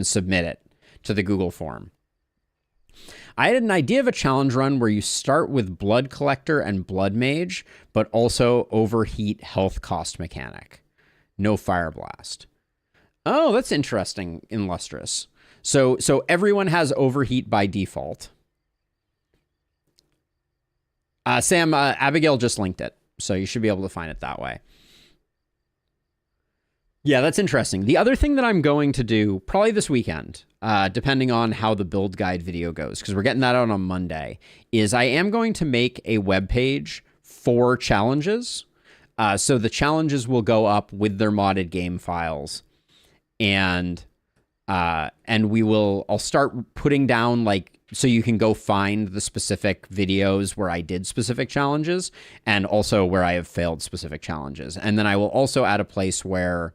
submit it to the Google form. I had an idea of a challenge run where you start with Blood Collector and Blood Mage, but also overheat health cost mechanic. No Fire Blast. Oh, that's interesting, Illustrious. So everyone has overheat by default. Sam, Abigail just linked it, so you should be able to find it that way. Yeah, that's interesting. The other thing that I'm going to do, probably this weekend, depending on how the build guide video goes, because we're getting that out on Monday, is I am going to make a web page for challenges. So the challenges will go up with their modded game files, and I'll start putting down like so you can go find the specific videos where I did specific challenges and also where I have failed specific challenges. And then I will also add a place where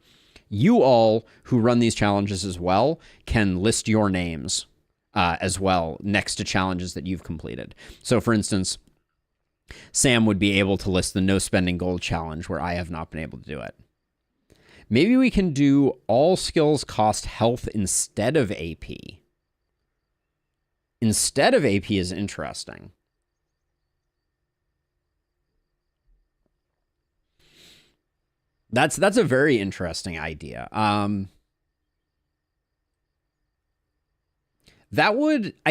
you all who run these challenges as well can list your names as well next to challenges that you've completed. So for instance, Sam would be able to list the no spending gold challenge where I have not been able to do it. Maybe we can do all skills cost health instead of AP. Instead of AP is interesting. That's a very interesting idea. I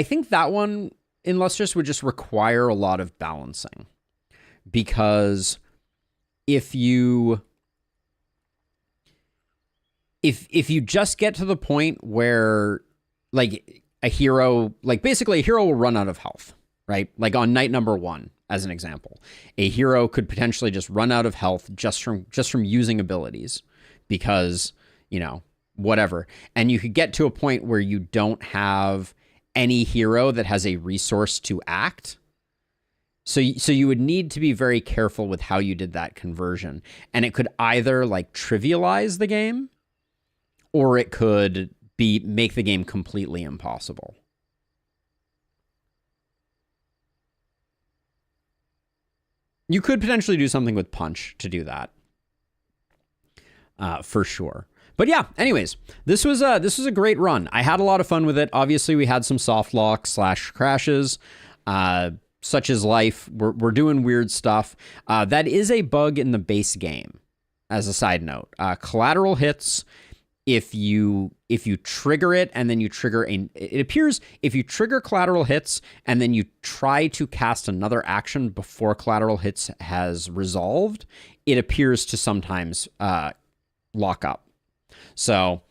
think that one in Lustrous would just require a lot of balancing, because if you just get to the point where like a hero, like basically a hero will run out of health, right? Like on night number 1, as an example, a hero could potentially just run out of health just from using abilities because, you know, whatever. And you could get to a point where you don't have any hero that has a resource to act. So you would need to be very careful with how you did that conversion. And it could either like trivialize the game, or it could make the game completely impossible. You could potentially do something with Punch to do that, for sure. But yeah, anyways, this was a great run. I had a lot of fun with it. Obviously, we had some soft locks / crashes, such as life. We're doing weird stuff. That is a bug in the base game. As a side note, collateral hits. If you trigger it and then you trigger it appears if you trigger collateral hits and then you try to cast another action before collateral hits has resolved, it appears to sometimes lock up. So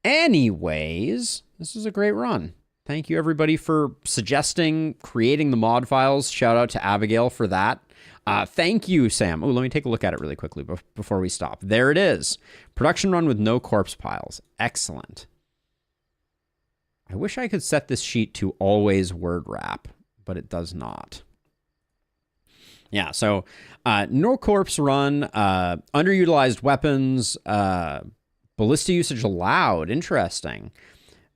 anyways, this is a great run. Thank you everybody for suggesting creating the mod files. Shout out to Abigail for that. Thank you, Sam. Oh, let me take a look at it really quickly before we stop. There it is. Production run with no corpse piles. Excellent. I wish I could set this sheet to always word wrap, but it does not. Yeah, so no corpse run, underutilized weapons, ballista usage allowed. Interesting.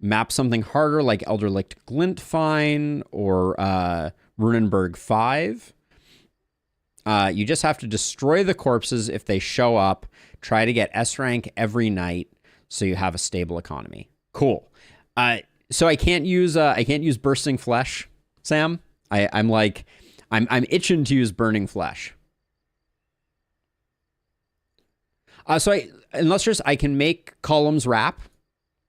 Map something harder like Elderlicht Glintfine or Runenberg 5. You just have to destroy the corpses if they show up. Try to get S rank every night so you have a stable economy. Cool. So I can't use bursting flesh, Sam. I'm itching to use burning flesh. Unless I can make columns wrap.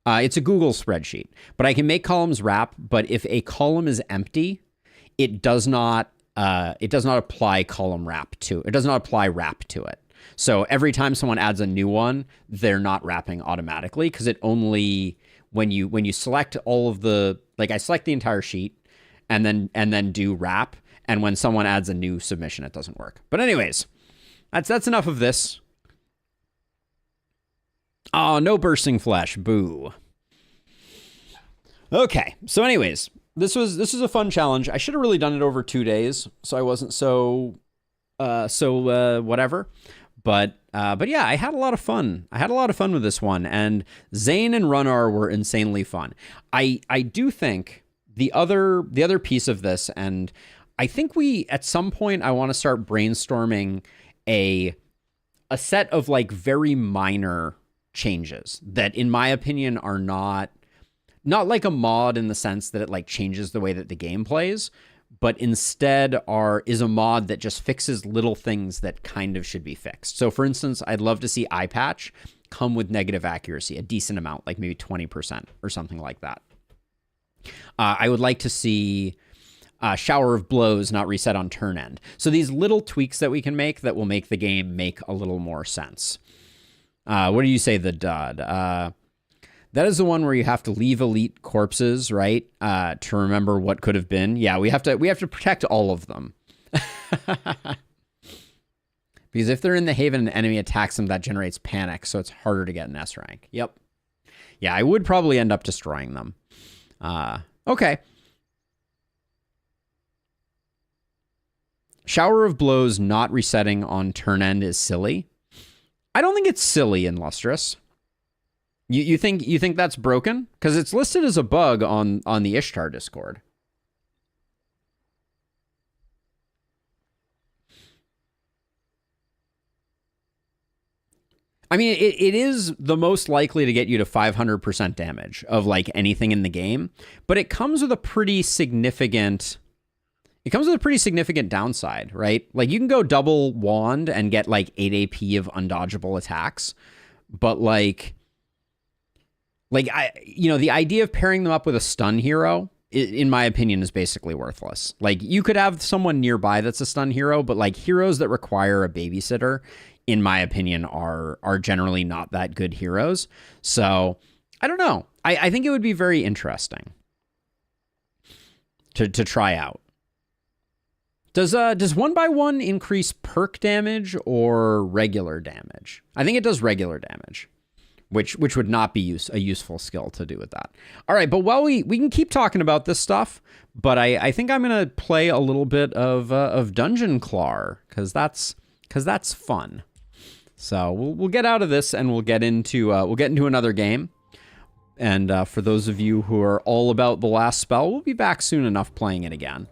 It's a Google spreadsheet, but I can make columns wrap. But if a column is empty, it does not apply column wrap to it. It does not apply wrap to it. So every time someone adds a new one, they're not wrapping automatically because it only when you select all of the, like I select the entire sheet and then do wrap, and when someone adds a new submission, it doesn't work. But anyways, that's enough of this. Oh, no bursting flesh. Boo. Okay. So anyways, this was a fun challenge. I should have really done it over 2 days, so I wasn't so whatever. But yeah, I had a lot of fun. I had a lot of fun with this one, and Zane and Runnar were insanely fun. I do think the other piece of this, and I think at some point I want to start brainstorming a set of like very minor changes that in my opinion are not like a mod in the sense that it like changes the way that the game plays, but instead is a mod that just fixes little things that kind of should be fixed. So for instance, I'd love to see eye patch come with negative accuracy, a decent amount, like maybe 20% or something like that. I would like to see shower of blows not reset on turn end. So these little tweaks that we can make that will make the game make a little more sense. What do you say, the dud? That is the one where you have to leave elite corpses, right? To remember what could have been. Yeah, we have to protect all of them. Because if they're in the haven and the enemy attacks them, that generates panic, so it's harder to get an S rank. Yep. Yeah, I would probably end up destroying them. Okay. Shower of Blows not resetting on turn end is silly. I don't think it's silly in Lustrous. You think that's broken? Because it's listed as a bug on the Ishtar Discord. I mean, it is the most likely to get you to 500% damage of like anything in the game, but it comes with a pretty significant... It comes with a pretty significant downside, right? Like, you can go double wand and get, like, 8 AP of undodgeable attacks. But, like, the idea of pairing them up with a stun hero, in my opinion, is basically worthless. Like, you could have someone nearby that's a stun hero, but, like, heroes that require a babysitter, in my opinion, are generally not that good heroes. So, I don't know. I think it would be very interesting to try out. Does 1x1 increase perk damage or regular damage? I think it does regular damage, which would not be a useful skill to do with that. All right, but while we can keep talking about this stuff, but I think I'm gonna play a little bit of Dungeon Claw because that's fun. So we'll get out of this and we'll get into another game. And for those of you who are all about the last spell, we'll be back soon enough playing it again.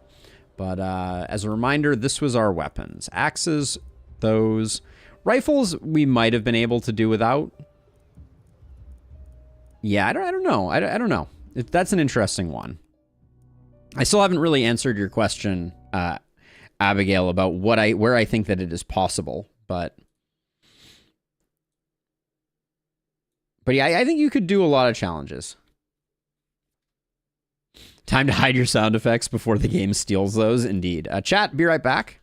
But as a reminder, this was our weapons. Axes, those. Rifles we might have been able to do without. Yeah, I don't know. I don't know. That's an interesting one. I still haven't really answered your question, Abigail, about where I think that it is possible. But yeah, I think you could do a lot of challenges. Time to hide your sound effects before the game steals those, indeed. Chat, be right back.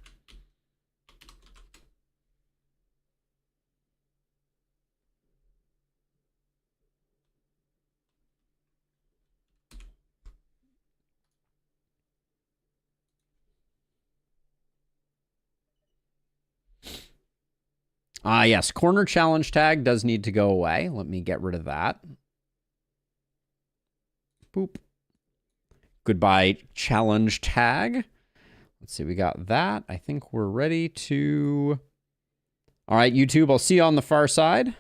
Yes, corner challenge tag does need to go away. Let me get rid of that. Boop. Goodbye challenge tag. Let's see, we got that. I think we're ready to... All right, YouTube, I'll see you on the far side.